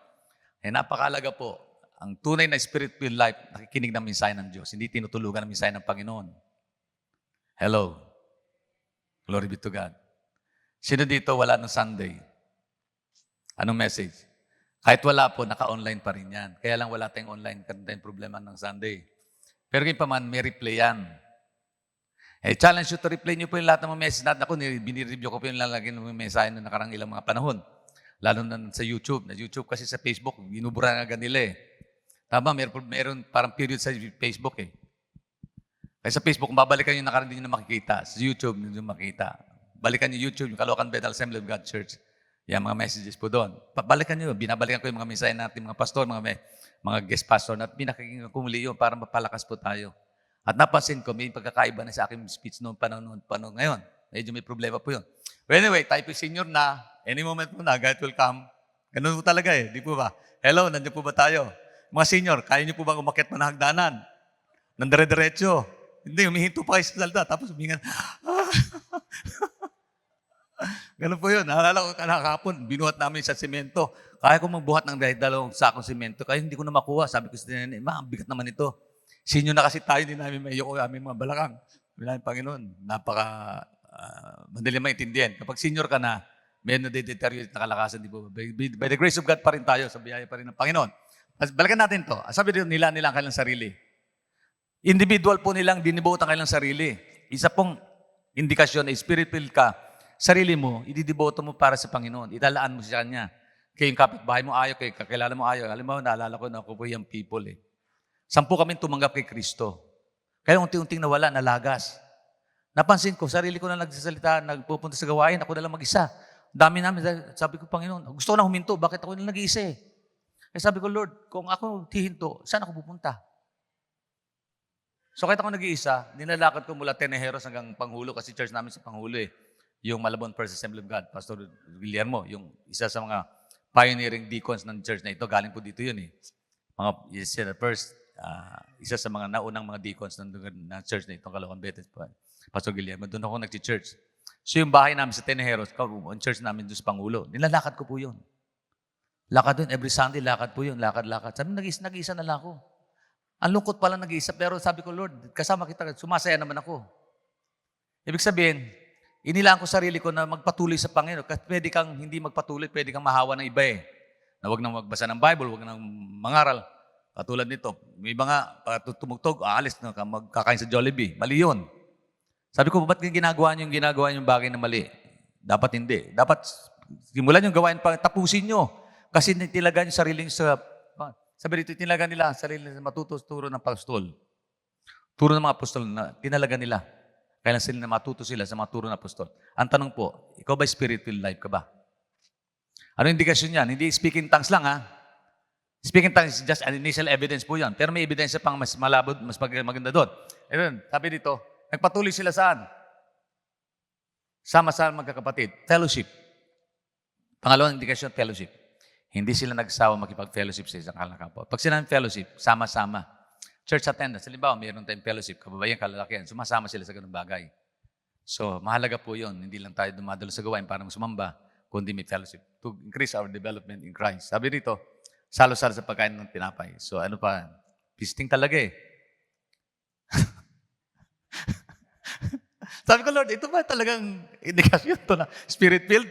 Eh napakalaga po, ang tunay na spirit-filled life, nakikinig ng mensahe ng Diyos, hindi tinutulugan ng mensahe ng Panginoon. Hello. Glory be to God. Sino dito wala ng Sunday? Anong message? Kahit wala po, naka-online pa rin yan. Kaya lang wala tayong online, kasi tayong problema ng Sunday. Pero ngayon pa man, may replay yan. Challenge you to replay nyo po yung lahat ng mga message natin. Ako, binireview ko po yung lalagyan ng mensahe na nakarang ilang mga panahon. Lalo na sa YouTube. Na YouTube kasi sa Facebook, binubura nga ganila eh. Tama, meron parang period sa Facebook eh. Kaya sa Facebook, kung babalikan nyo, nakarang din nyo na makikita. Sa YouTube, nyo makikita. Balikan nyo YouTube, yung Caloocan Bethel Assembly of God Church. Yan, mga messages po doon. Balikan nyo, binabalikan ko yung mga mensahe natin, mga pastor, mga guest pastor, na pinakikingumuli yun para mapalakas po tayo. At napansin ko, may pagkakaiba na sa aking speech noong panahon ngayon. Medyo may problema po yun. But anyway, tayo po senior na, any moment po na, God will come. Ganun po talaga eh, di po ba? Hello, nandiyan po ba tayo? Mga senior, kaya nyo po ba umakyat pa ng hagdanan? Nang dire-diretso? Hindi, humihinto pa kayo sa salda, tapos humingan, ganun po yun. Naalala ko kahapon, binuhat namin sa semento. Kaya ko magbuhat ng 2 sakong semento. Kaya hindi ko na makuha. Sabi ko sa tinanay, ang bigat naman ito. Senior na kasi tayo, hindi namin maiyoko aming mga balakang. Bilang Panginoon, madali maintindihan. Kapag senior ka na, may na-deteriorate na kalakasan. Di po. By the grace of God pa rin tayo, sa biyaya pa rin ng Panginoon. Balikan natin to. Sabi dito, nila ang kailang sarili. Individual po nilang dinibote ang kailang sarili. Isa pong indikasyon na spirit-filled ka, sarili mo, ididiboto mo para sa Panginoon. Italaan mo sa Kanya. Kaya yung kapitbahay mo ayaw, kaya kakilala mo ayaw. Alam mo, naalala ko na ako po yung people eh. 10 kami tumanggap kay Kristo. Kaya unti-unting nawala, nalagas. Napansin ko, sarili ko na nagsasalita, nagpupunta sa gawain, ako na lang mag-isa. Dami namin, sabi ko, Panginoon, gusto ko na huminto, bakit ako na nag-iisa eh? Kaya sabi ko, Lord, kung ako hihinto, saan ako pupunta? So kahit ako nag-iisa, nilalakad ko mula Tenejeros hanggang Panghulo, kasi church namin sa Panghulo eh. Yung Malabon First Assembly of God, Pastor Guillermo, yung isa sa mga pioneering deacons ng church na ito, galing po dito yun eh. Isa sa mga naunang mga deacons ng church na ito, Caloocan Bethel, Pastor Guillermo, doon ako nag-church. So yung bahay namin sa Tenejeros, ang church namin doon sa Pangulo, nilalakad ko po yun. Lakad doon, every Sunday, lakad po yun, lakad. Sabi, nag-iisa na lang ako. Ang lungkot pala nag-iisa, pero sabi ko, Lord, kasama kita, sumasaya naman ako. Ibig sabihin, inilaan ko sarili ko na magpatuloy sa Panginoon. Kasi pwede kang hindi magpatuloy, pwede kang mahawa ng iba eh. Na huwag nang magbasa ng Bible, huwag nang mangaral. Katulad nito, may iba nga, tumugtog, aalis na magkakain sa Jollibee. Mali yun. Sabi ko, ba't ginagawa niyo yung bagay na mali? Dapat hindi. Dapat simulan yung gawain pa, tapusin nyo. Kasi nitilagan yung sariling sabi dito, tinilagan nila sarili na matuturo ng apostol. Turo ng mga apostol na tinalaga nila. Kaya lang sila na matuto sila sa mga turo ng apostol. Ang tanong po, ikaw ba spiritual life ka ba? Ano indikasyon yan? Hindi speaking tongues lang ha. Speaking tongues is just an initial evidence po yan. Pero may ebidensya pang mas malabot, mas maganda doon. Ayun, sabi dito, nagpatuloy sila saan? Sama-sama magkakapatid. Fellowship. Pangalawang indikasyon, fellowship. Hindi sila nagsawa makipag-fellowship sa isang kalakapwa. Pag sinabing fellowship, sama-sama. Church attendance, halimbawa, mayroon tayong fellowship, kababayan, kalalakihan, sumasama sila sa ganung bagay. So, mahalaga po yun. Hindi lang tayo dumadalo sa gawain para sumamba, kundi may fellowship to increase our development in Christ. Sabi dito, salo-salo sa pagkain ng tinapay. So, ano pa? Feasting talaga eh. Sabi ko, Lord, ito ba talagang indikasyon to na spirit-filled?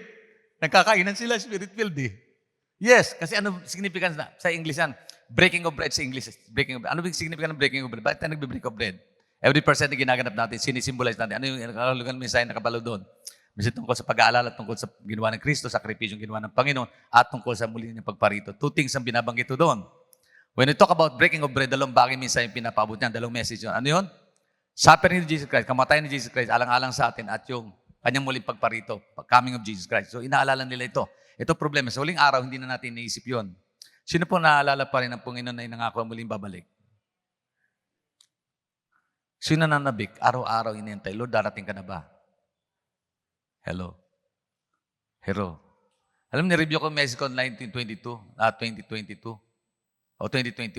Nagkakainan sila, spirit-filled eh. Yes, kasi ano significance na? Sa English yan, breaking of bread sa English. Breaking of bread. Ano yung significance ng breaking of bread? Bakit tayo nagbe-break of bread? Every percent na ginaganap natin, sinisimbolize natin. Ano yung nakahulugan mensahe na kabalo doon? Kasi tungkol sa pag-aalala, tungkol sa ginawa ng Kristo, sakripisyong ginawa ng Panginoon, at tungkol sa muli niyang pagparito. Two things ang binabanggit ito doon. When we talk about breaking of bread, dalawang bagay minsan yung pinapabot niyan, dalawang message yun. Ano yun? Suffering ni Jesus Christ, kamatayan ni Jesus Christ, alang-alang sa atin, at yung kanyang muling pagparito, coming of Jesus Christ. So inaalala nila ito. Ito problema. Sa huling araw, hindi na natin naisip yun. Sino po naaalala pa rin ng Panginoon na inangako muling babalik? Sino nanabik? Araw-araw inintay. Lord, darating ka na ba? Hello. Alam, ni-review ko Mexico online 2022 o 2021.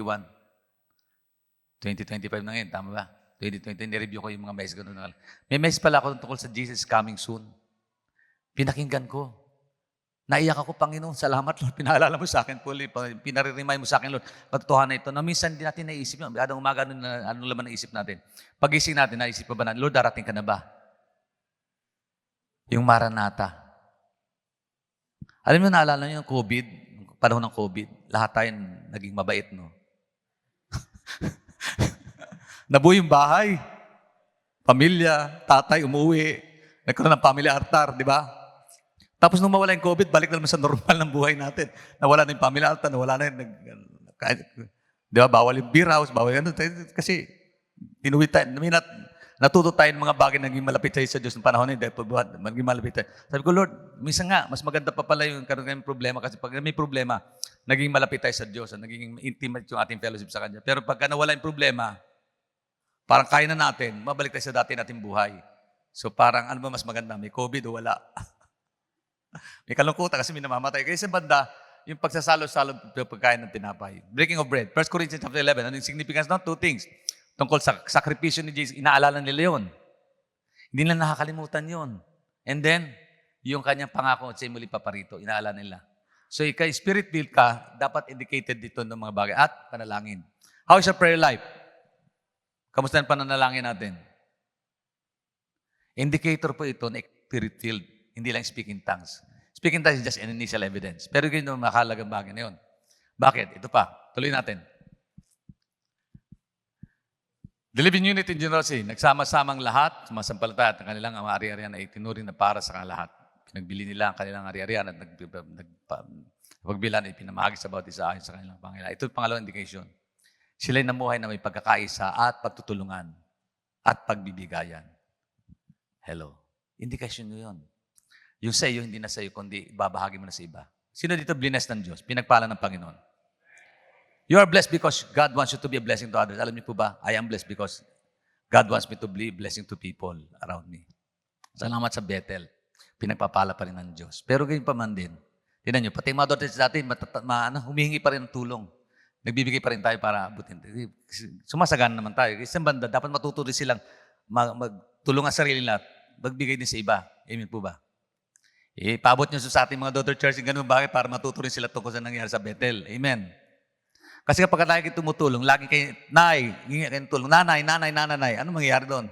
2025 na ngayon, tama ba? 2020, ni-review ko yung mga Mexico noon. May message pala ako tungkol sa Jesus coming soon. Pinakinggan ko. Naiyak ako, Panginoon. Salamat, Lord. Pinaalala mo sa akin, Puli. Pinare-remind mo sa akin, Lord. Katotohanan ito na minsan hindi natin naisip yun. Adang umaga, anong laman ng isip natin? Pag-ising natin, naisip pa ba natin, Lord, darating ka na ba? Yung Maranatha. Alam mo, naalala niyo yung COVID, panahon ng COVID, lahat tayo naging mabait, no? Nabuo yung bahay. Pamilya, tatay, umuwi. Nagkaroon ng family altar, di ba? Tapos nung mawala yung COVID, balik na naman sa normal ng buhay natin. Nawala na yung family altar, nawala na yung... Di ba, bawal yung beer house, bawal yung... Kasi, tinuwi tayo. Natuto tayo ng mga bagay na naging malapit tayo sa Diyos ng panahon na maging malapit tayo. Sabi ko, Lord, minsan nga, mas maganda pa pala yung karoon problema kasi pag may problema, naging malapit tayo sa Diyos, naging intimate yung ating fellowship sa Kanya. Pero pagka nawala yung problema, parang kaya na natin, mabalik tayo sa dati nating buhay. So parang ano ba mas maganda, may COVID o wala? May kalungkutan kasi may namamatay. Kaya sa banda, yung pagsasalo-salo pagkain ng tinapay. Breaking of bread. 1 Corinthians chapter 11, ano yung significance? No? Two things. Tungkol sa sakripisyo ni Jesus, inaalala nila yun. Hindi nila nakakalimutan yun. And then, yung kanyang pangako sa muli paparito, inaalala nila. So, ikaw spirit-filled ka, dapat indicated dito ng mga bagay at panalangin. How is your prayer life? Kamusta ang pananalangin natin? Indicator po ito na spirit-filled, hindi lang speaking tongues. Speaking tongues is just an initial evidence. Pero ganyan yung makahalagang bagay na yun. Bakit? Ito pa. Tuloy natin. The Living Unit in generosity, nagsama-samang lahat, sumasampalataya at ang kanilang ari-arian ay tinuring na para sa lahat. Pinagbili nila ang kanilang ari-arian at pagbilan ay pinamahagi sa bawat isa ayon sa kanilang pangailangan. Ito yung pangalawang indication. Sila'y namuhay na may pagkakaisa at pagtutulungan at pagbibigayan. Hello. Indikasyon nyo yun. Yung sa iyo, hindi na sa iyo, kundi babahagi mo na sa iba. Sino dito blessed ng Diyos? Pinagpala ng Panginoon. You are blessed because God wants you to be a blessing to others. Alam niyo po ba? I am blessed because God wants me to be a blessing to people around me. Salamat sa Bethel. Pinagpapala pa rin ng Diyos. Pero ganyan pa man din. Tingnan niyo, pati mga daughters natin, humihingi pa rin ng tulong. Nagbibigay pa rin tayo para abutin. Sumasagana naman tayo. Kasi sa banda, dapat matuto rin silang magtulungan sa sarili nila at magbigay din sa iba. Amen po ba? Paabot niyo sa ating mga daughter church yung ganun bagay para matuto rin sila tungkol sa nangyari sa Bethel. Amen. Kasi kapag lagi kayo tumutulong, lagi kayo, hingi kayo tulong. Nanay, ano mangyayari doon?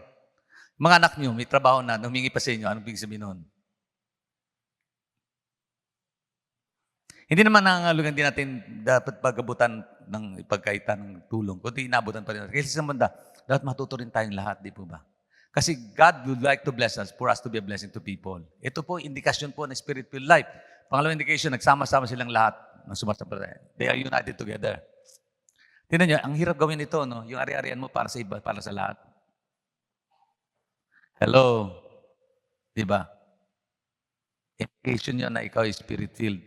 Mga anak niyo, may trabaho na, humingi pa sa inyo, anong big sabihin noon? Hindi naman nangangalugan din natin dapat pagabutan ng ipagkaitan ng tulong, kundi inabutan pa rin natin. Kasi sa banda, dapat matuto rin tayong lahat, di po ba? Kasi God would like to bless us for us to be a blessing to people. Ito po, indikasyon po ng spirit-filled life. Pangalawang indication, nagsama-sama silang lahat ng sumasampalataya. They are united together. Tingnan niyo, ang hirap gawin ito, no? Yung ari-arian mo para sa iba, para sa lahat. Hello? Diba? Indication yun na ikaw ay spirit-filled.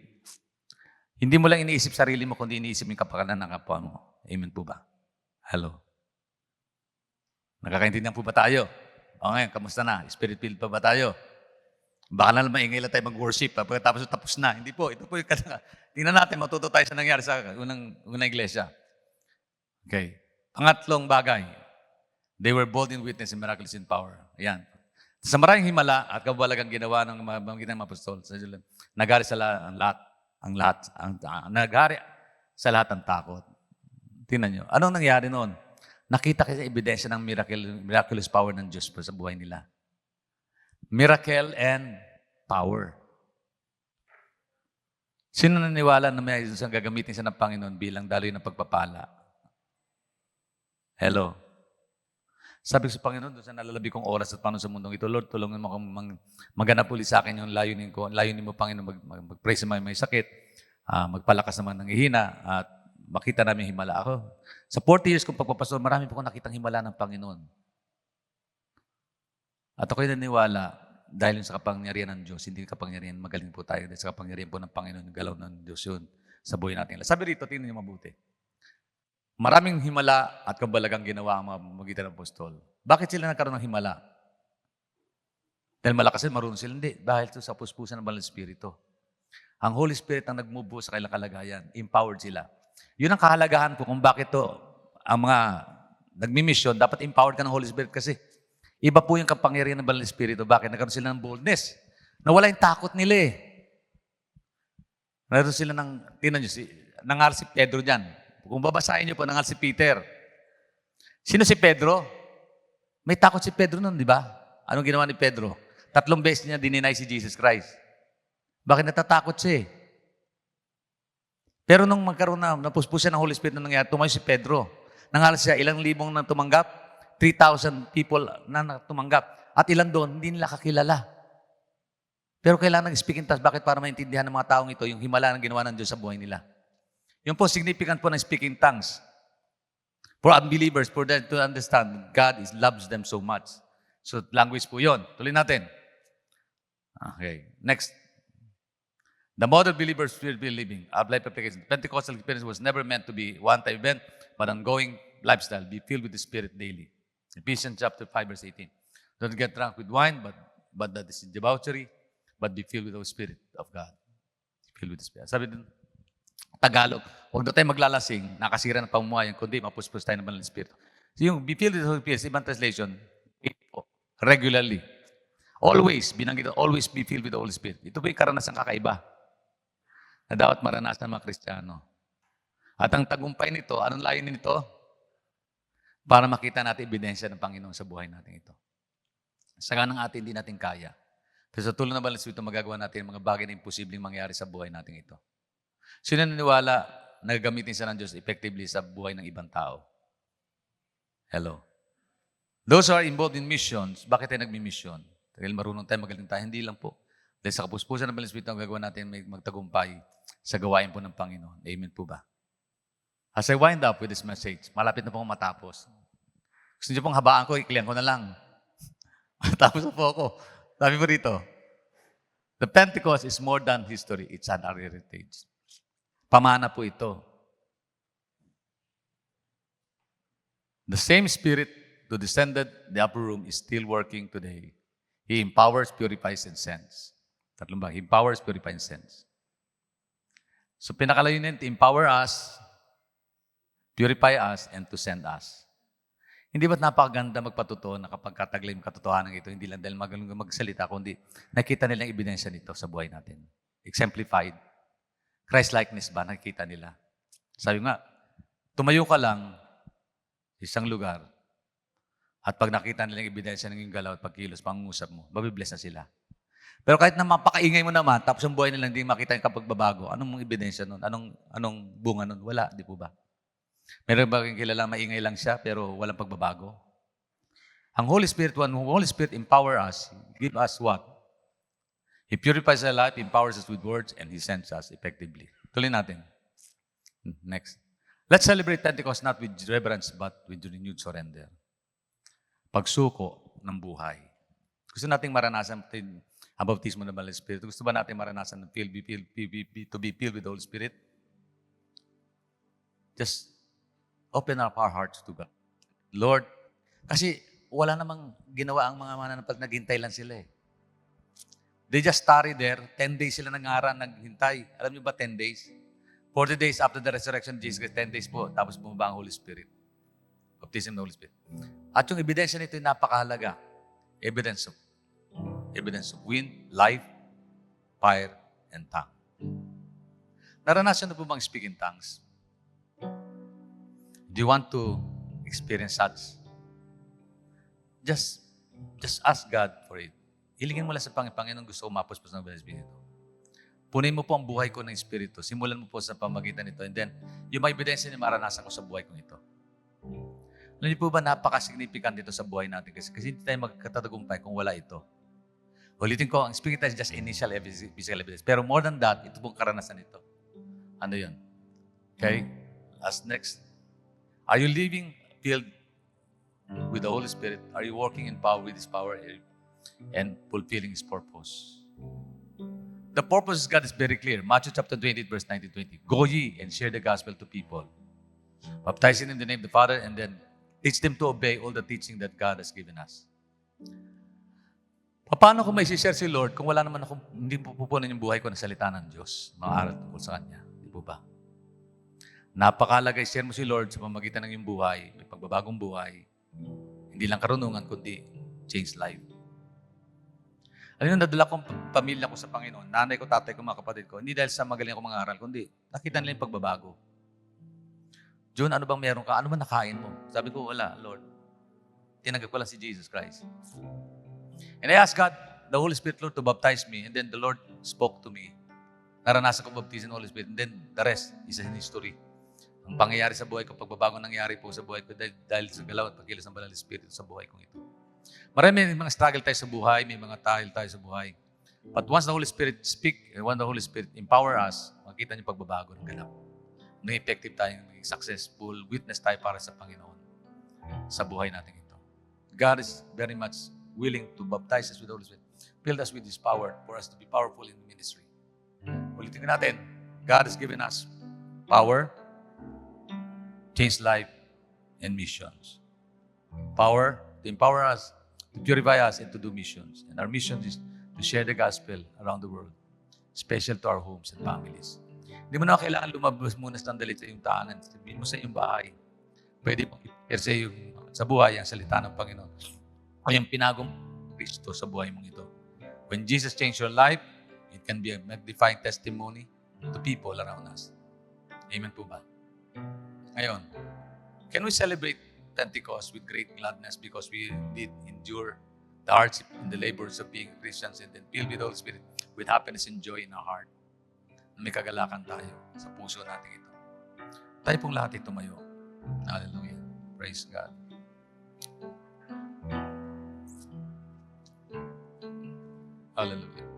Hindi mo lang iniisip sarili mo, kundi iniisip yung kapakanan ng kapwa mo. Amen po ba? Hello? Nakakaintindihan po ba tayo? O ngayon, kamusta na? Spirit-filled pa ba tayo? Baka na maingay lang tayo mag-worship. Pagkatapos tapos na. Hindi po. Ito po yung tingnan natin, matuto tayo sa nangyari sa unang iglesia. Okay. Pangatlong bagay. They were bold in witness and miraculous in power. Ayan. Sa maraming himala at kabalagang ginawa ng mga apostol, nagari sa lahat, nagari sa lahat ang takot. Tingnan nyo. Anong nangyari noon? Nakita kasi ebidensya ng miraculous power ng Diyos sa buhay nila. miracle and power. Sino naniwala na may isang gagamitin siya ng Panginoon bilang daloy ng pagpapala? Hello? Sabi ko sa Panginoon, doon sa nalalabi kong oras at paano sa mundong ito, Lord, tulungan mo akong maganap ulit sa akin yung layunin ko. Layunin mo, Panginoon, mag-pray sa may sakit, magpalakas naman ng ihina, at makita namin himala ako. Sa 40 years kong pagpapastor, marami po akong nakitang himala ng Panginoon. At ako'y naniwala, dahil sa kapangyarihan ng Diyos, hindi kapangyarihan, magaling po tayo, dahil sa kapangyarihan po ng Panginoon, yung galaw ng Diyos yun sa buhay natin. Sabi rito, tingnan niyo mabuti. Maraming himala at kabalagang ginawa ang mga magitan ng apostol. Bakit sila nagkaroon ng himala? Dahil malakas sila, marunong sila? Hindi. Dahil ito sa puspusan ng Banal na Espiritu. Ang Holy Spirit ang nagmubo sa kailang kalagayan. Empowered sila. Yun ang kahalagahan ko kung bakit to ang mga nagmi-mission, dapat empowered ka ng Holy Spirit kasi iba po yung kapangyarihan ng Banal na Espiritu. Bakit? Nagkaroon sila ng boldness. Nawala yung takot nila eh. Nagkaroon sila ng, tinan nyo, nangal si Pedro dyan. Kung babasahin niyo po, nangal si Peter. Sino si Pedro? May takot si Pedro nun, di ba? Anong ginawa ni Pedro? 3 beses niya dininay si Jesus Christ. Bakit natatakot siya eh? Pero nung magkaroon na, napuspusan ng Holy Spirit na nangyari, tumayo si Pedro. Nangal siya, ilang libong nang tumanggap? 3,000 people na tumanggap. At ilan doon, hindi nila kakilala. Pero kailangan ng speaking tongues. Bakit? Para maintindihan ng mga taong ito yung himala ng ginawa ng Diyos sa buhay nila. Yun po, significant po ng speaking tongues. For unbelievers, for them to understand, God loves them so much. So, language po yun. Tuloy natin. Okay. Next. The model believers will be living. Life application. Pentecostal experience was never meant to be one-time event, but ongoing lifestyle. Be filled with the Spirit daily. Ephesians chapter 5, verse 18. Don't get drunk with wine, but that is debauchery, but be filled with the Spirit of God. Be filled with the Spirit. Sabi din, Tagalog, huwag na tayo maglalasing, nakasira ng pamumuhayan, kundi mapuspos tayo ng Banal na Espiritu. So yung be filled with the Holy Spirit, ibang translation, regularly. Always, binanggit, always be filled with the Holy Spirit. Ito po yung karanasan kakaiba na dapat maranasan ng mga Kristiyano. At ang tagumpay nito, anong layunin nito? Para makita natin ebidensya ng Panginoon sa buhay natin ito. Saka ng atin, hindi natin kaya. Pero sa tulong ng Banal na Espiritu, magagawa natin mga bagay na imposibleng mangyari sa buhay natin ito. Sino naniniwala na gagamitin siya ng Diyos effectively sa buhay ng ibang tao? Hello? Those who are involved in missions, bakit tayo nagmi-mission? Dahil marunong tayo, magaling tayo. Hindi lang po. Dahil sa kapuspusan ng Banal na Espiritu, ang gagawa natin may magtagumpay sa gawain po ng Panginoon. Amen po ba? As I wind up with this message, malapit na pong matapos. Gusto niyo pong habaan ko, iklihan ko na lang. Matapos na po ako. Sabi mo rito, the Pentecost is more than history. It's an heritage. Pamana po ito. The same Spirit who descended the upper room is still working today. He empowers, purifies, and sends. Tatlong ba? He empowers, purifies, and sends. So pinakalayunin, to empower us, purify us, and to send us. Hindi ba't napakaganda magpatuto na kapag kataglay yung katotohanan ito, hindi lang dahil magaling magsalita, kundi nakita nilang ebidensya nito sa buhay natin. Exemplified. Christ-likeness ba? Nakikita nila. Sabi nga, tumayo ka lang sa isang lugar at pag nakita nilang ebidensya ng iyong galaw at pagkilos, pangungusap mo, mabibless na sila. Pero kahit na mapakaingay mo naman, tapos ang buhay nila hindi makita yung kapagbabago, anong mong ebidensya nun? Anong bunga nun? Wala, di po ba? Meron ba kayong kilala maingay lang siya pero walang pagbabago? Ang Holy Spirit, when Holy Spirit empower us, give us what? He purifies our life, empowers us with words, and He sends us effectively. Tuloy natin. Next. Let's celebrate Pentecost not with reverence but with renewed surrender. Pagsuko ng buhay. Gusto nating maranasan ang baptismo ng Banal na Espiritu. Gusto ba natin maranasan to be filled with the Holy Spirit? Just open up our hearts to God. Lord, kasi wala namang ginawa ang mga mananampal, naghintay lang sila eh. They just tarry there. 10 days sila nangaran, naghintay. Alam niyo ba 10 days? 40 days after the resurrection of Jesus, 10 days po, tapos bumaba ang Holy Spirit. Baptism ng Holy Spirit. At yung ebidensya nito yung napakahalaga. Evidence of wind, life, fire, and tongue. Naranasan na po bang speak in tongues? Do you want to experience such? Just ask God for it. Hilingin mo lang sa Panginoon, gusto ko mapuspos ng Holy Spirit. Punin mo po ang buhay ko ng Espiritu. Simulan mo po sa pamagitan nito. And then, yung mga ebidensya niya maranasan ko sa buhay kong ito. Alam niyo po ba, napaka-significant dito sa buhay natin kasi hindi tayo magkatatagumpay kung wala ito. Ulitin ko, ang speaking test is just initial physical evidence. Pero more than that, ito pong karanasan ito. Ano yun? Okay? Next. Are you living filled with the Holy Spirit? Are you working in power with His power and fulfilling His purpose? The purpose of God is very clear. Matthew chapter 28, verse 19-20. Go ye and share the gospel to people. Baptizing in the name of the Father and then teach them to obey all the teaching that God has given us. Paano ko may share si Lord kung wala naman ako, hindi po pupunin yung buhay ko na salita ng Diyos, mga aral tungkol sa Kanya? Di po ba? Napakalaga i-share mo si Lord sa pamagitan ng iyong buhay, may pagbabagong buhay, hindi lang karunungan, kundi change life. Alam niyo, nadala kong pamilya ko sa Panginoon, nanay ko, tatay ko, mga kapatid ko, hindi dahil sa magaling akong mga aral, kundi nakita nila yung pagbabago. John, ano bang meron ka? Ano ba nakain mo? Sabi ko, wala, Lord. Tinanggap ko lang si Jesus Christ. And I asked God, the Holy Spirit, Lord, to baptize me. And then the Lord spoke to me. Naranasan ko baptize ng Holy Spirit. And then the rest is a history. Ang pangyayari sa buhay ko, pagbabago nangyari po sa buhay ko dahil sa galaw at pagkilos ng Banal na Espiritu sa buhay kong ito. Marami mga struggle tayo sa buhay, may mga tahil tayo sa buhay. But once the Holy Spirit speak, and when the Holy Spirit empower us, makita niyo pagbabago ng ganap. Nung effective tayo, naging successful witness tayo para sa Panginoon sa buhay natin ito. God is very much willing to baptize us with the Holy Spirit, fill us with His power for us to be powerful in the ministry. Ulitin natin, God has given us power, change life, and missions. Power to empower us, to purify us, and to do missions. And our mission is to share the gospel around the world, special to our homes and families. Hindi mo na kailangan lumabas muna sandali sa iyong tahanan. Sabihin mo sa iyong bahay. Pwede mong i-share sa iyong sa buhay ang salita ng Panginoon. O yung pinagong Kristo sa buhay mong ito. When Jesus changed your life, it can be a magnifying testimony to people around us. Amen po ba? Ngayon, can we celebrate Pentecost with great gladness because we did endure the hardship and the labors of being Christians and then filled with the Holy Spirit with happiness and joy in our heart. May kagalakan tayo sa puso natin ito. Tayo pong lahat ito tumayo. Hallelujah. Praise God. Hallelujah.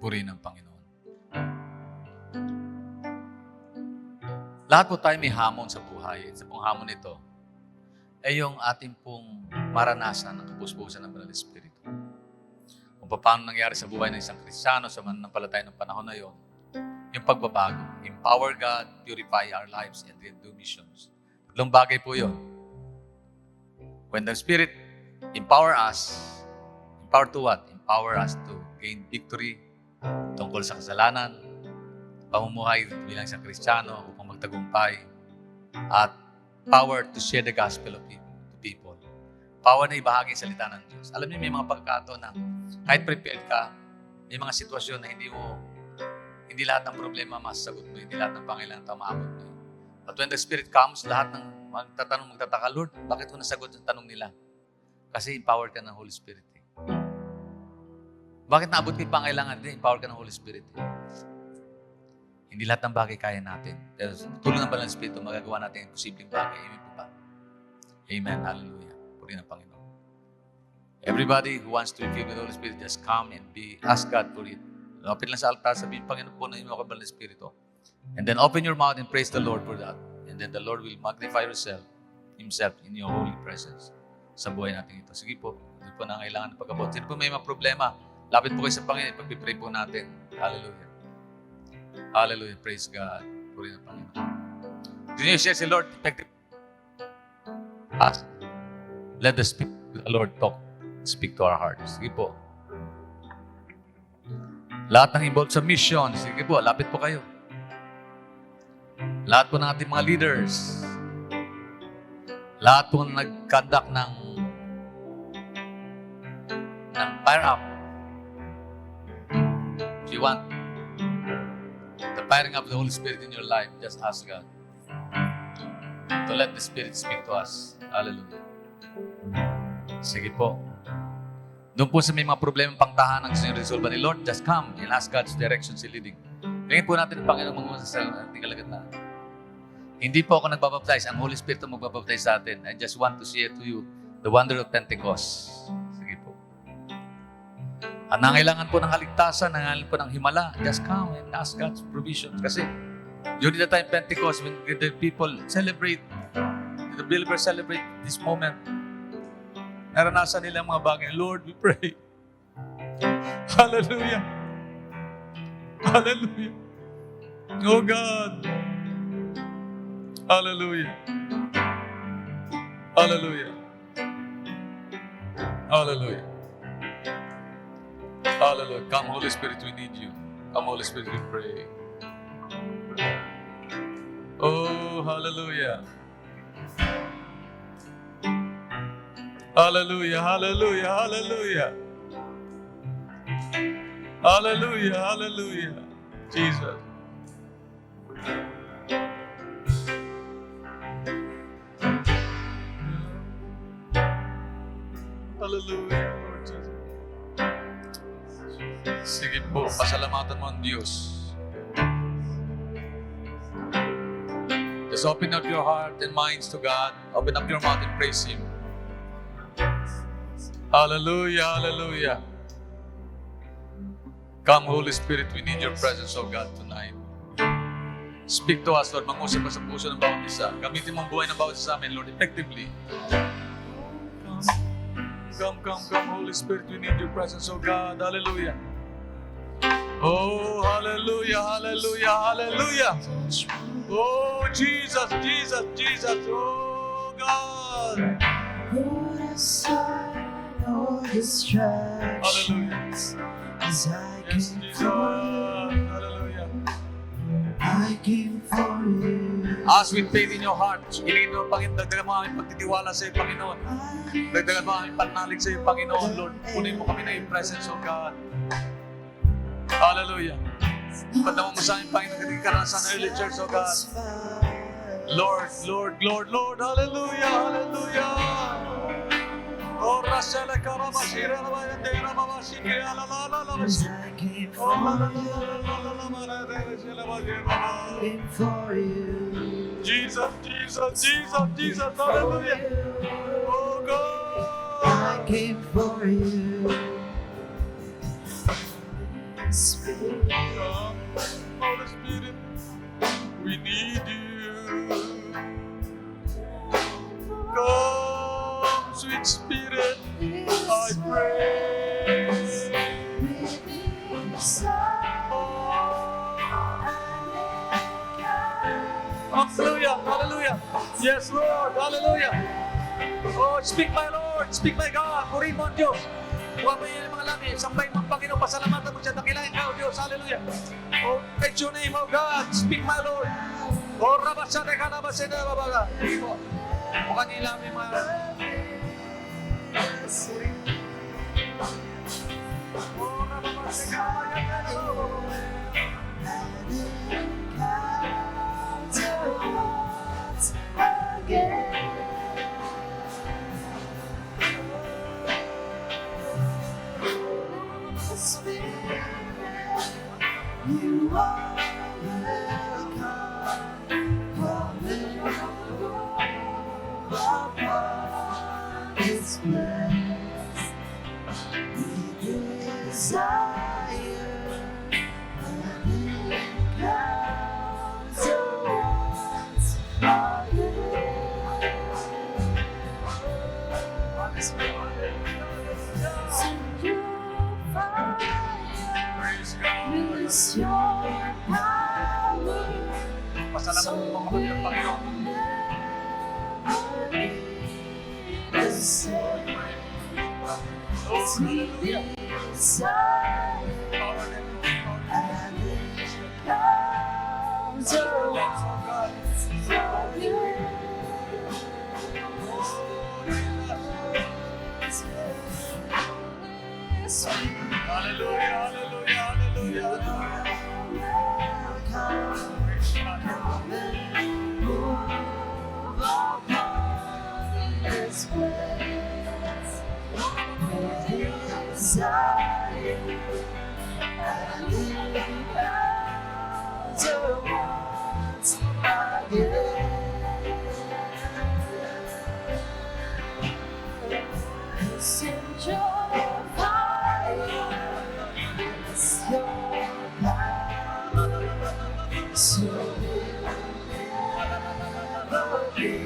Purihin ang Panginoon. Lahat po tayo may hamon sa buhay. Sa pong hamon ito ay yung ating pong maranasan ng kapuspusan ng Banal na Espiritu. Kung paano nangyari sa buhay ng isang Kristiyano sa mananampalataya ng panahon na yon, yung pagbabago. Empower God, purify our lives, and then do missions. Tatlong bagay po yun. When the Spirit empower to what? Empower us to gain victory tungkol sa kasalanan, pamumuhay bilang isang Kristiyano upang magtagumpay, at power to share the gospel to people. Power na ibahagi ang salita ng Diyos. Alam niyo, may mga pagkataon na kahit prepared ka, may mga sitwasyon na hindi lahat ng problema masasagot mo, hindi lahat ng pangailangan maabot mo. But when the Spirit comes, lahat ng magtataka, Lord, bakit ko nasagot ang tanong nila? Kasi empowered ka ng Holy Spirit. Bakit naabot ko yung pangailangan? Empowered ka ng Holy Spirit. Hindi lahat ng bagay kaya natin. Pero tulong ng Banal na Espiritu, magagawa natin ang posibleng bagay. Amen po ba? Amen. Hallelujah. Purihin ang Panginoon. Everybody who wants to be filled with the Holy Spirit, just come and ask God for it. Lapit lang sa altar, sabihin, Panginoon po na yung mga Banal na Espiritu. And then open your mouth and praise the Lord for that. And then the Lord will magnify Himself in your holy presence sa buhay natin ito. Sige po, hindi po na kailangan ng pag-abot. Sino po may mga problema? Lapit po kayo sa Panginoon, pag-pray po natin. Hallelujah. Hallelujah. Praise God. Purihin ang Panginoon. Do you share si Lord? Effective. Ask. Let the Lord speak to our hearts. Sige po. Lahat ng involved sa mission, sige po, lapit po kayo. Lahat po ng ating mga leaders. Lahat po nag-conduct ng fire up. If you want the firing up of the Holy Spirit in your life, just ask God to let the Spirit speak to us. Hallelujah. Sige po. Doon po sa may mga problema pang tahanan gusto nyo resolve ni Lord, just come and ask God's direction and leading. Tingin po natin ang Panginoon mag-uusap sa ating kalagitnaan. Hindi po ako nagbabaptize. Ang Holy Spirit ang magbabaptize sa atin. I just want to share to you the wonder of Pentecost. Sige po. Ang nangailangan po ng kaligtasan, nangailangan po ng himala, just come and ask God's provision. Kasi during the time Pentecost, when the people celebrate, the believers celebrate this moment, naranasan nila ang mga bagay. Lord, we pray. Hallelujah. Hallelujah. Oh God. Hallelujah. Hallelujah. Hallelujah. Hallelujah. Come, Holy Spirit, we need you. Come, Holy Spirit, we pray. Oh, hallelujah. Hallelujah, hallelujah, hallelujah. Hallelujah, hallelujah. Jesus. Hallelujah, Lord Jesus. Sige po, pasalamatan mo ang Diyos. Just open up your heart and minds to God. Open up your mouth and praise Him. Hallelujah, hallelujah. Come, Holy Spirit, we need your presence, oh God, tonight. Speak to us, Lord. Mangusap ka sa puso ng bawat isa. Gamitin mo ang buhay ng bawat isa sa amin, Lord, effectively. Come, Holy Spirit, we need your presence, oh God. Hallelujah. Oh, hallelujah, hallelujah, hallelujah. Oh, Jesus, Jesus, Jesus. Oh, God. Put aside all distractions as I Yes, came Jesus. for you. Hallelujah. I came for you. Ask with faith in your heart. Hilingin mo, Panginoon, dagdagan mo aming pagtitiwala sa iyo, Panginoon. Dagdagan mo aming pananalig sa iyo, Panginoon, Lord. Punin mo kami na yung presence, oh God. Hallelujah. Padaman mo sa aming, Panginoon, kating karanasan ng early church, oh God. Lord, Lord, Lord, Lord. Hallelujah, hallelujah. Oh, Rasela Karabashira, Rabayandera, Babashiki, Alalala, As I came for you, came for you. Jesus, Jesus, Jesus, Jesus, hallelujah. Oh God. I came for you. Spirit, Come, Holy Spirit, we need you. Come, sweet Spirit, I pray. Hallelujah, hallelujah. Yes, Lord, hallelujah. Oh, speak my Lord, speak my God. Purihin mo ang Diyos. Huwag mo yun ang mga langit. Sampay mo ang Panginoon. Pasalamatan mo siya. Dakilain ka, O Diyos. Hallelujah. Oh, praise your name, O God. Speak my Lord. Oh, rabasya ka, rabasya na, babaga. Sige po. Mukhang nila may mga... Oh, rabasya ka, rabasya ka, you are welcome, coming upon this place. We desire an encounter once Release your power. Pasalamatan mo kami ng Panginoon. The same. Oh, hallelujah. Desire Power and glory. an encounter once again. Hallelujah, hallelujah, hallelujah. Praise God. This place, We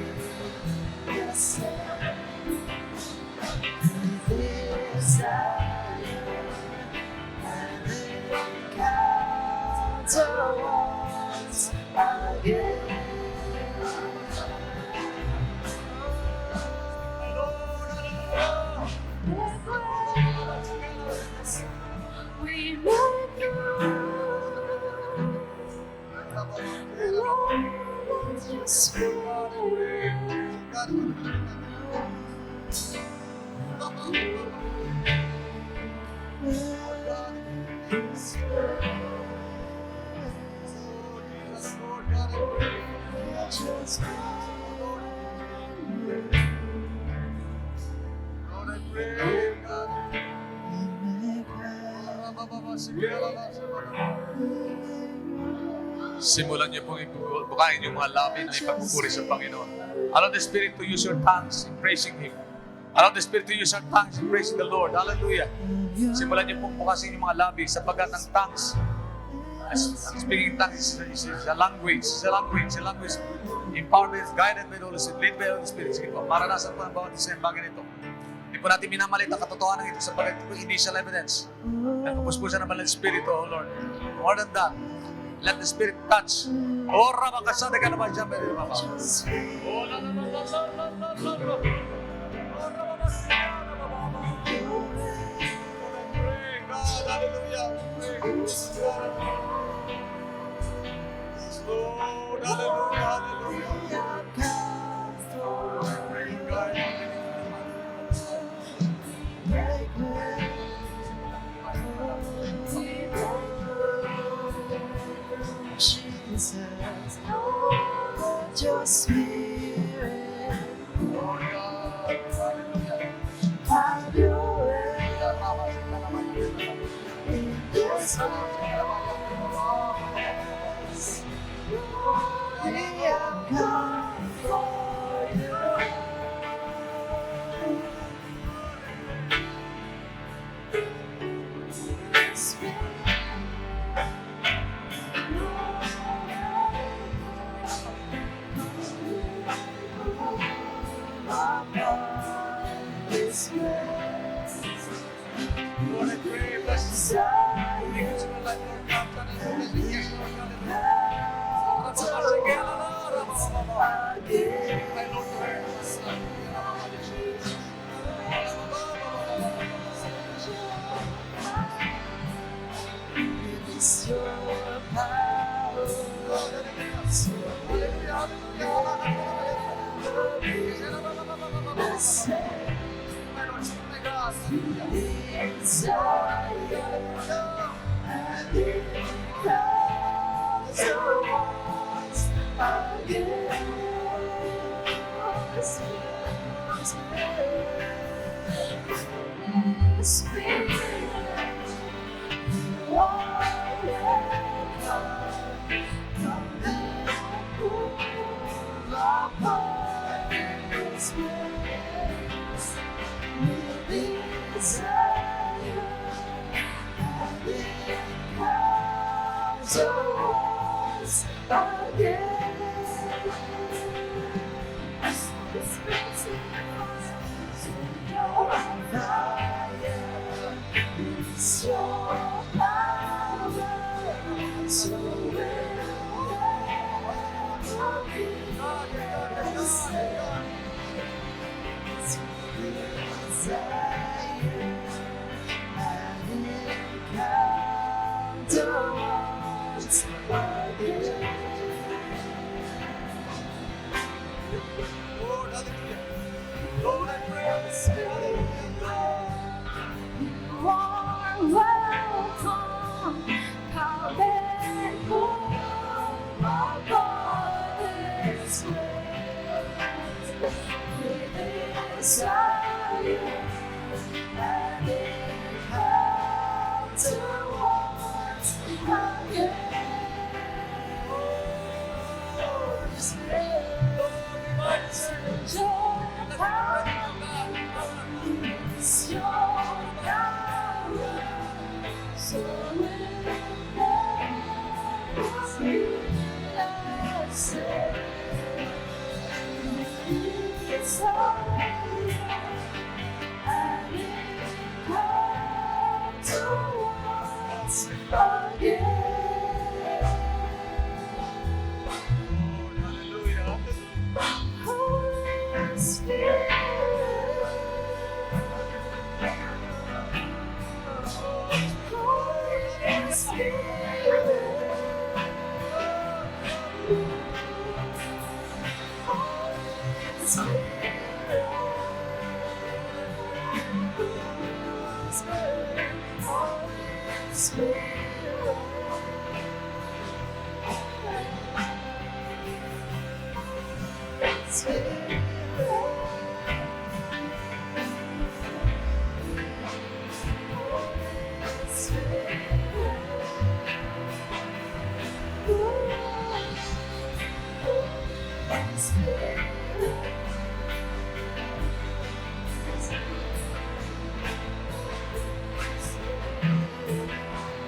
make you, Lord, let your spirit Simulan niyo pong bukain yung mga labi na ipagpupuri sa Panginoon. Allow the Spirit to use your tongues in praising Him. Allow the Spirit to use our tongues in praising the Lord. Hallelujah. Simulan niyo pong bukasin yung mga labi sapagkat ang tongues, speaking tongues is a language. It's a language. Empowered, guided by the Holy Spirit, led by the Holy Spirit. Sige po, maranasan po ng bawat isa yung bagay nito. Hindi po natin minamalit ang katotohanan ito sapagkat ito po initial evidence. Nagpupuspusan naman ng Espiritu, oh Lord. More than that, let the Spirit touch. Oh, Ramakasada ka naman siya, pwede naman. Oh, la. Oh, Ramakasada, pray, God, hallelujah. Pray, God. Lord, hallelujah, hallelujah. Pray, God. Jesus, Lord, your spirit, have your way in this place. Lord, we have come for you. Lord, I pray, bless you. Thank you for my life, Lord God. Yes, Lord God. My Lord, pray. It's your power, the same desire, and it comes once again. Spirit, it's your power, so will never be the same. It's your desire, and it comes once again. Lord, hallelujah. Lord, I pray, hallelujah. You are welcome, come and move upon this place. We desire, and it comes once again. Your power, it's your power, so will never be the same. Hallelujah. Holy Spirit. Holy Spirit. Holy Spirit. Holy Spirit.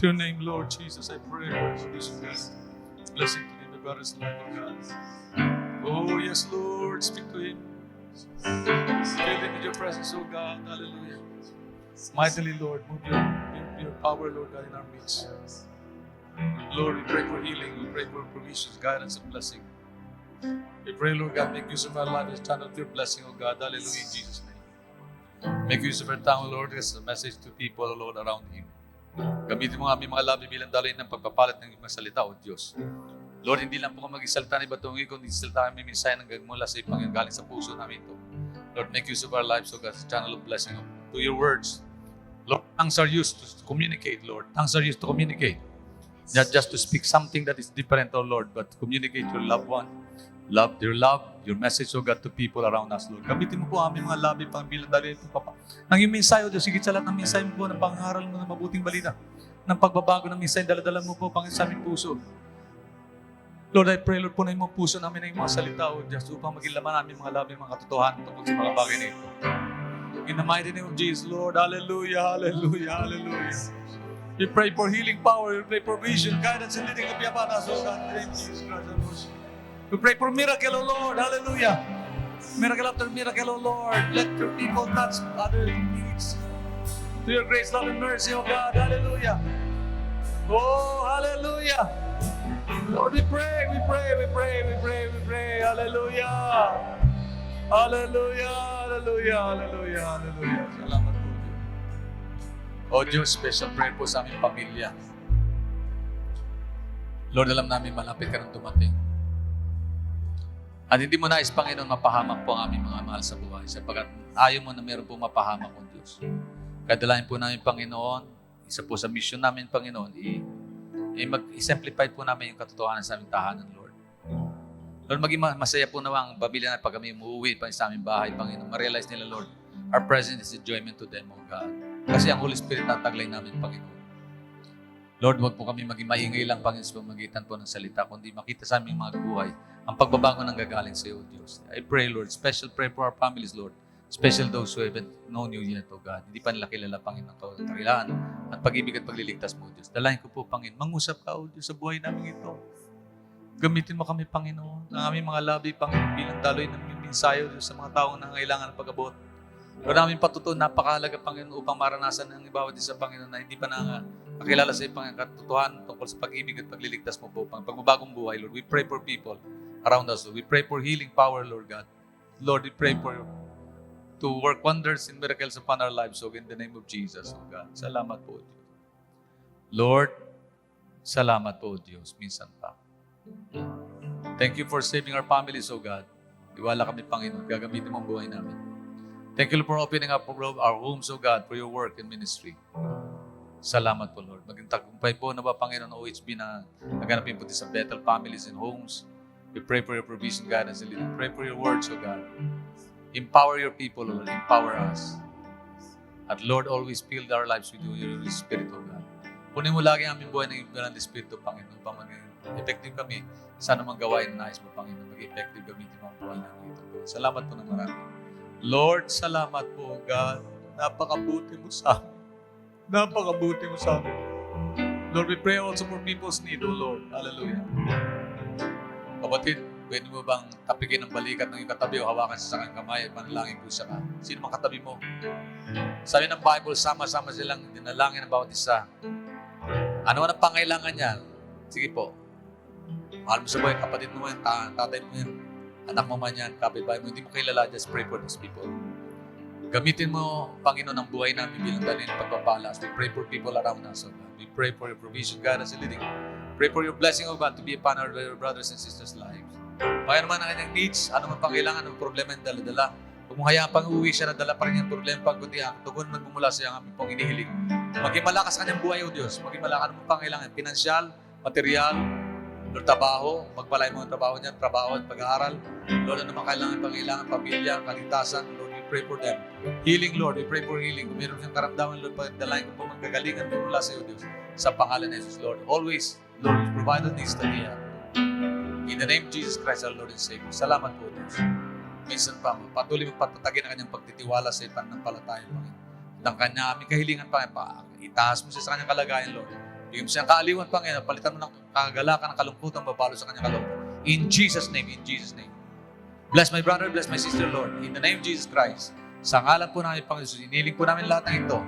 To your name, Lord Jesus, I pray, Lord Jesus Christ. Blessing to him, the brother's life, oh God. Oh, yes, Lord, speak to him. Fill him with your presence, oh God. Hallelujah. Mightily, Lord, move your power, Lord God, in our midst. Lord, we pray for healing. We pray for provisions, guidance, and blessing. We pray, Lord God, make use of our life as a channel of your blessing, oh God. Hallelujah, in Jesus' name. Make use of our tongue, Lord, as a message to people, Lord, around him. Gamitin mo ang aming mga labi bilang daloy ng pagpapalat ng iyong mga salita, O Diyos. Lord, hindi lang po kami mag-isalita ni Batungi, kundi salita kami mensahe ng mula sa Panginoon, galing sa puso namin ito. Lord, make use of our lives, O God, as a channel of blessing to your words. Lord, tongues are used to communicate, Lord. Tongues are used to communicate. Not just to speak something that is different, O Lord, but to communicate your loved one. Your message, O God, to people around us, Lord. Gamitin mo po ang aming mga labi pang bilang daloy ito, Papa. Ang iyong mensahe, O Diyos, higit sa lahat ng mensahe mo po ng pangaral mo ng mabuting balita. Ng pagbabago ng mensahe, daladala mo po, Panginoon, sa aming puso. Lord, I pray, Lord, punayin mo ang puso namin ng iyong mga salita, O Diyos, upang maging laman namin mga labi, mga katotohanan tungkol sa mga bagay na ito. In the mighty name of Jesus, Lord, hallelujah, hallelujah, hallelujah. We pray for healing power, we pray for vision, guidance, and leading of the Abatas, O God, in the name of Jesus Christ. We pray for miracle, O Lord, hallelujah. Miracle after miracle, O Lord. Let your people touch other needs. To your grace, love, and mercy, O God, hallelujah. Oh, hallelujah. Lord, we pray, hallelujah. Hallelujah, hallelujah, hallelujah, hallelujah. Salamat po, Diyos. O Diyos, special prayer po sa aming pamilya. Lord, alam namin malapit ka nang dumating. At hindi mo nais, Panginoon, mapahamak po ang aming mga mahal sa buhay sapagkat ayaw mo na meron po mapahamak o Diyos. Kaya dalahin po namin, Panginoon, isa po sa mission namin, Panginoon, i-simplify po namin yung katotohanan sa aming tahanan, Lord. Lord, maging masaya po nawa ang pamilya na pag kami umuwi pa sa aming bahay, Panginoon, ma-realize nila, Lord, our presence is enjoyment to them, O God. Kasi ang Holy Spirit na taglay namin, Panginoon. Lord, wag po kami maging maingay lang, Panginoon, sa pamagitan po ng salita, kundi makita sa aming mga buhay ang pagbabago ng gagaling sa iyo, Diyos. I pray, Lord, special prayer for our families, Lord. Special those who haven't known you yet, O God. Hindi pa nila kilala, Panginoon, ang kakilaan at pag-ibig at pagliligtas mo, Diyos. Dalahin ko po, Panginoon, mangusap ka, O Diyos, sa buhay namin ito. Gamitin mo kami, Panginoon, ang aming mga labi, Panginoon, bilang daloy ng minsayo, Diyos, sa mga taong nangangailangan ng pag-abot. Lord, namin patutunan, napakahalaga, Panginoon, upang maranasan ng bawat isa, Panginoon, na hindi pa nakakilala sa iyong katotohanan tungkol sa pag-ibig at pagliligtas mo po, pagbabagong buhay, Lord. We pray for people around us, Lord. We pray for healing power, Lord God. Lord, we pray for to work wonders and miracles upon our lives, so in the name of Jesus, O God. Salamat po, Lord, Salamat po, Diyos, minsan pa. Thank you for saving our families, O God. Iwala kami, Panginoon. Gagamitin mo ang buhay namin. Thank you for opening up our homes, O God, for your work and ministry. Salamat po, Lord. Maging tagumpay po na ba, Panginoon, OHB na naganapin po sa Bethel families and homes. We pray for your provision, guidance, and leading. Pray for your words, O God. Empower your people, Lord. Empower us. At Lord, always fill our lives with your Spirit, O God. Punin mo lagi ang aming buhay ng Ibanang Espiritu, Panginoon, upang maging effective kami sa anumang gawain na nais mo, Panginoon. Maging effective gamitin mo ang buhay namin ito. Salamat po ng marami. Lord, salamat po, God. Napakabuti mo sa amin. Napakabuti mo sa amin. Lord, we pray also for people's need, O Lord. Hallelujah. Kapatid, pwede mo bang tapikin ang balikat ng iyong katabi o hawakan sa kanyang kamay at manalangin po siya ka? Sino mang katabi mo? Sabi ng Bible, sama-sama silang dinalangin ang bawat isa. Ano ang pangailangan niya? Sige po. Mahal mo sa buhay, kapatid mo yan, tatay mo yan, anak mo man yan, kapitbahay mo, hindi mo kilala, just pray for those people. Gamitin mo, Panginoon, ang buhay namin bilang dalhin ng pagpapala. We pray for people around us, O God. We pray for your provision, guidance, and leading. Pray for your blessing, O God, to be upon our brothers and sisters' lives. Kaya naman ang kanyang needs, ano man pang kailangan, anong problema yung dala-dala. Kung mo hayaan pang uwi siya na dala pa rin yung problema pagkutihan, tugon magbumula siya ang aming pong inihiling. Maging malakas kanyang buhay, O Diyos. Maging malakas mo pang kailangan. Pinansyal, material, Lord, trabaho, pagpalay mo ang trabaho niya, trabaho at pag-aaral. Lord, ano man kailangan, pamilya, kaligtasan. Lord, we pray for them. Healing, Lord, we pray for healing. Kung meron siyang karamdaman, Lord, pagdalain ko po magkagalingan mula sa iyo, Diyos. Sa pangalan ni Jesus, Lord. Always, Lord, provide the needs that we have. In the name of Jesus Christ, our Lord and Savior. Salamat po, Diyos. Minsan pa, patuloy magpatatagin ang kanyang pagtitiwala sa pananampalataya, Panginoon. At ang kanya aming kahilingan, Panginoon, itaas mo siya sa kanyang kalagayan, Lord. Bigyan mo siyang kaaliwan, Panginoon. Palitan mo ng kagalakan, ng kalungkutan, babalo sa kanyang kalooban. In Jesus' name, in Jesus' name. Bless my brother, bless my sister, Lord. In the name of Jesus Christ. Sa ngalan po namin, Panginoon Jesus, iniling po namin lahat ng ito.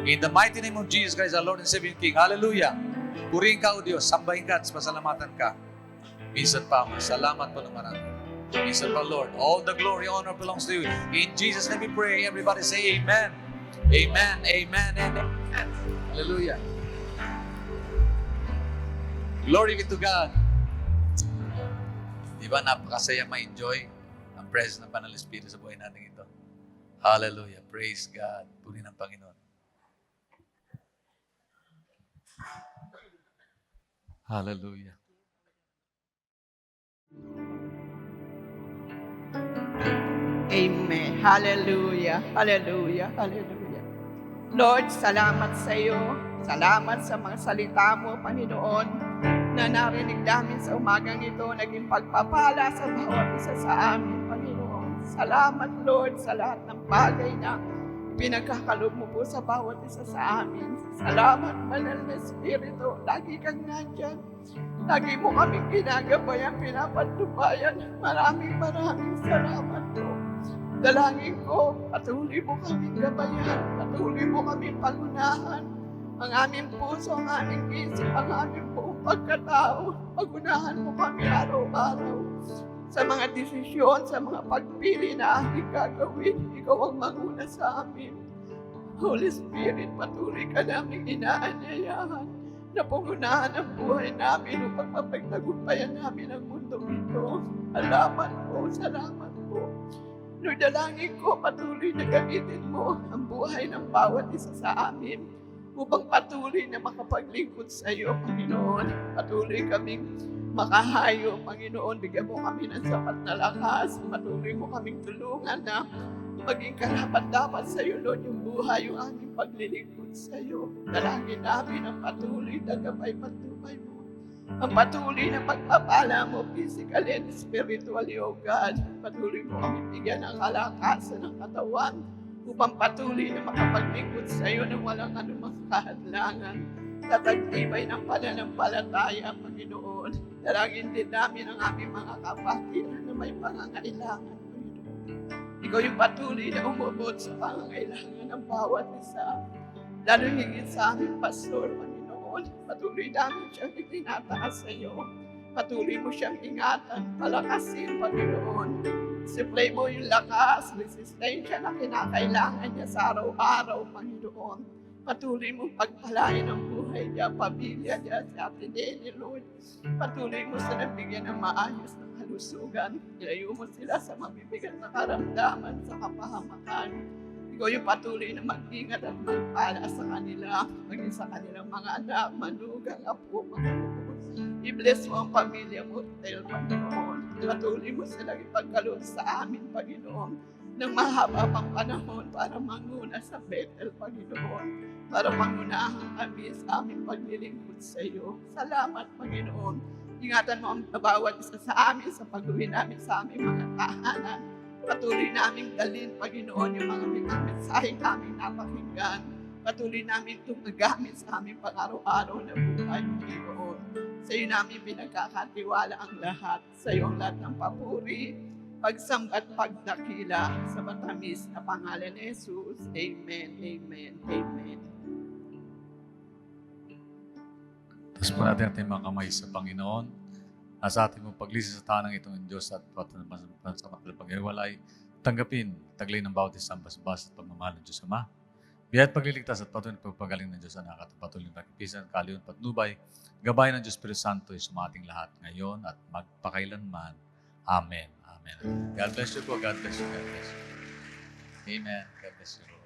In the mighty name of Jesus Christ, our Lord and Savior King. Hallelujah. Purihin ka, O Diyos. Sambahin ka at pasalamatan ka. Minsan pa, salamat po ng marami. Minsan pa, Lord. All the glory, honor belongs to you. In Jesus' name we pray. Everybody say amen. Amen, amen, and amen. Hallelujah. Glory be to God. Di ba napakasaya ma-enjoy ang presence ng Banal Espiritu sa buhay natin ito? Hallelujah. Praise God. Puri ng Panginoon. Hallelujah. Amen. Hallelujah. Hallelujah. Hallelujah. Lord, salamat sa iyo. Salamat sa mga salita mo, Panginoon, na narinig namin sa umagang ito, naging pagpapala sa bawat isa sa amin, Panginoon. Salamat, Lord, sa lahat ng bagay na pinagkakalob mo po sa bawat isa sa amin. Salamat, Banal na Espiritu. Lagi kang nandyan. Lagi mo kaming ginagabayan, pinapatubayan. Maraming salamat po. Dalangin ko, patuloy mo kaming gabayan, patuloy mo kaming pagunahan. Ang aming puso, ang aming isip, ang aming buong pagkatao. Pagunahan mo kami araw-araw. Sa mga desisyon, sa mga pagpili na aming gagawin, ikaw ang manguna sa amin. Holy Spirit, patuloy ka namin inaanyayahan na pangunahan ang buhay namin upang mapagtagumpayan namin ang mundo ito. Salamat po. Lord, dalangin ko, patuloy na gamitin mo ang buhay ng bawat isa sa amin upang patuloy na makapaglingkod sa iyo, Panginoon. Patuloy kaming makahayo, Panginoon. Bigyan mo kami ng sapat na lakas. Patuloy mo kaming tulungan na maging karapat-dapat sa iyo, Lord, yung buhay, yung aming paglilingkod sa iyo. Dalangin namin ang patuloy na gabay-patubay mo. Ang patuloy na pagpapala mo, physically and spiritually, O God. Patuloy mo kami bigyan ng kalakasan ng katawan upang patuloy na makapaglingkod sa iyo nang walang anumang kahadlangan. Tatagtibay ng pananampalataya, Panginoon. Dalangin din namin ang aming mga kapatid na may pangangailangan, Panginoon. Ikaw yung patuloy na umubot sa pangangailangan ng bawat isa. Lalo higit sa aming pastor, Panginoon. Patuloy namin siyang itinataas sa iyo. Patuloy mo siyang ingatan, palakasin, Panginoon. Supply mo yung lakas, resistensya na kinakailangan niya sa araw-araw, Panginoon. Patuloy mong pagpalain ang buhay niya, pamilya niya, si Ate Denny, Lord. Patuloy mo silang bigyan ng maayos na kalusugan. Ilayo mo sila sa mabibigat na karamdaman, sa kapahamakan. Ikaw yung patuloy na mag-ingat at magpala sa kanila, maging sa kanilang mga anak, manugang, apo, mga apo. I-bless mo ang pamilya mo, Tel, Panginoon. Patuloy mo silang ipagkaloob sa amin, Panginoon, ng mahaba pang panahon para manguna sa Bethel, Panginoon, para mangunahan kami sa aming paglilingkod sa iyo. Salamat, Panginoon. Ingatan mo ang bawat isa sa amin sa pag-uwi namin sa aming mga tahanan. Patuloy naming dalhin, Panginoon, yung mga mensahe naming napakinggan. Patuloy namin itong magamit sa aming pang-araw-araw na buhay, Panginoon. Sa iyo namin pinagkakatiwala ang lahat. Sa iyo ang lahat ng papuri, pagsamba at pagdakila sa matamis na pangalan ni Jesus. Amen, amen, amen. Tapos po natin ating mga kamay sa Panginoon. Nasa ating mong paglisi sa tanang itong Diyos at pansamantala pag-iwalay, tanggapin, taglay ng bawat isang basbas at pagmamahal ng Diyos Ama. Biyat pagliligtas at patuloy na pagpagaling ng Diyos Anak at patuloy na pagkipisan, kaliyon, patnubay, gabay ng Diyos Espiritu Santo ay sumating lahat ngayon at magpakailanman. Amen. Amen. God bless you po. God bless you. God bless you. Amen. God bless you, Lord.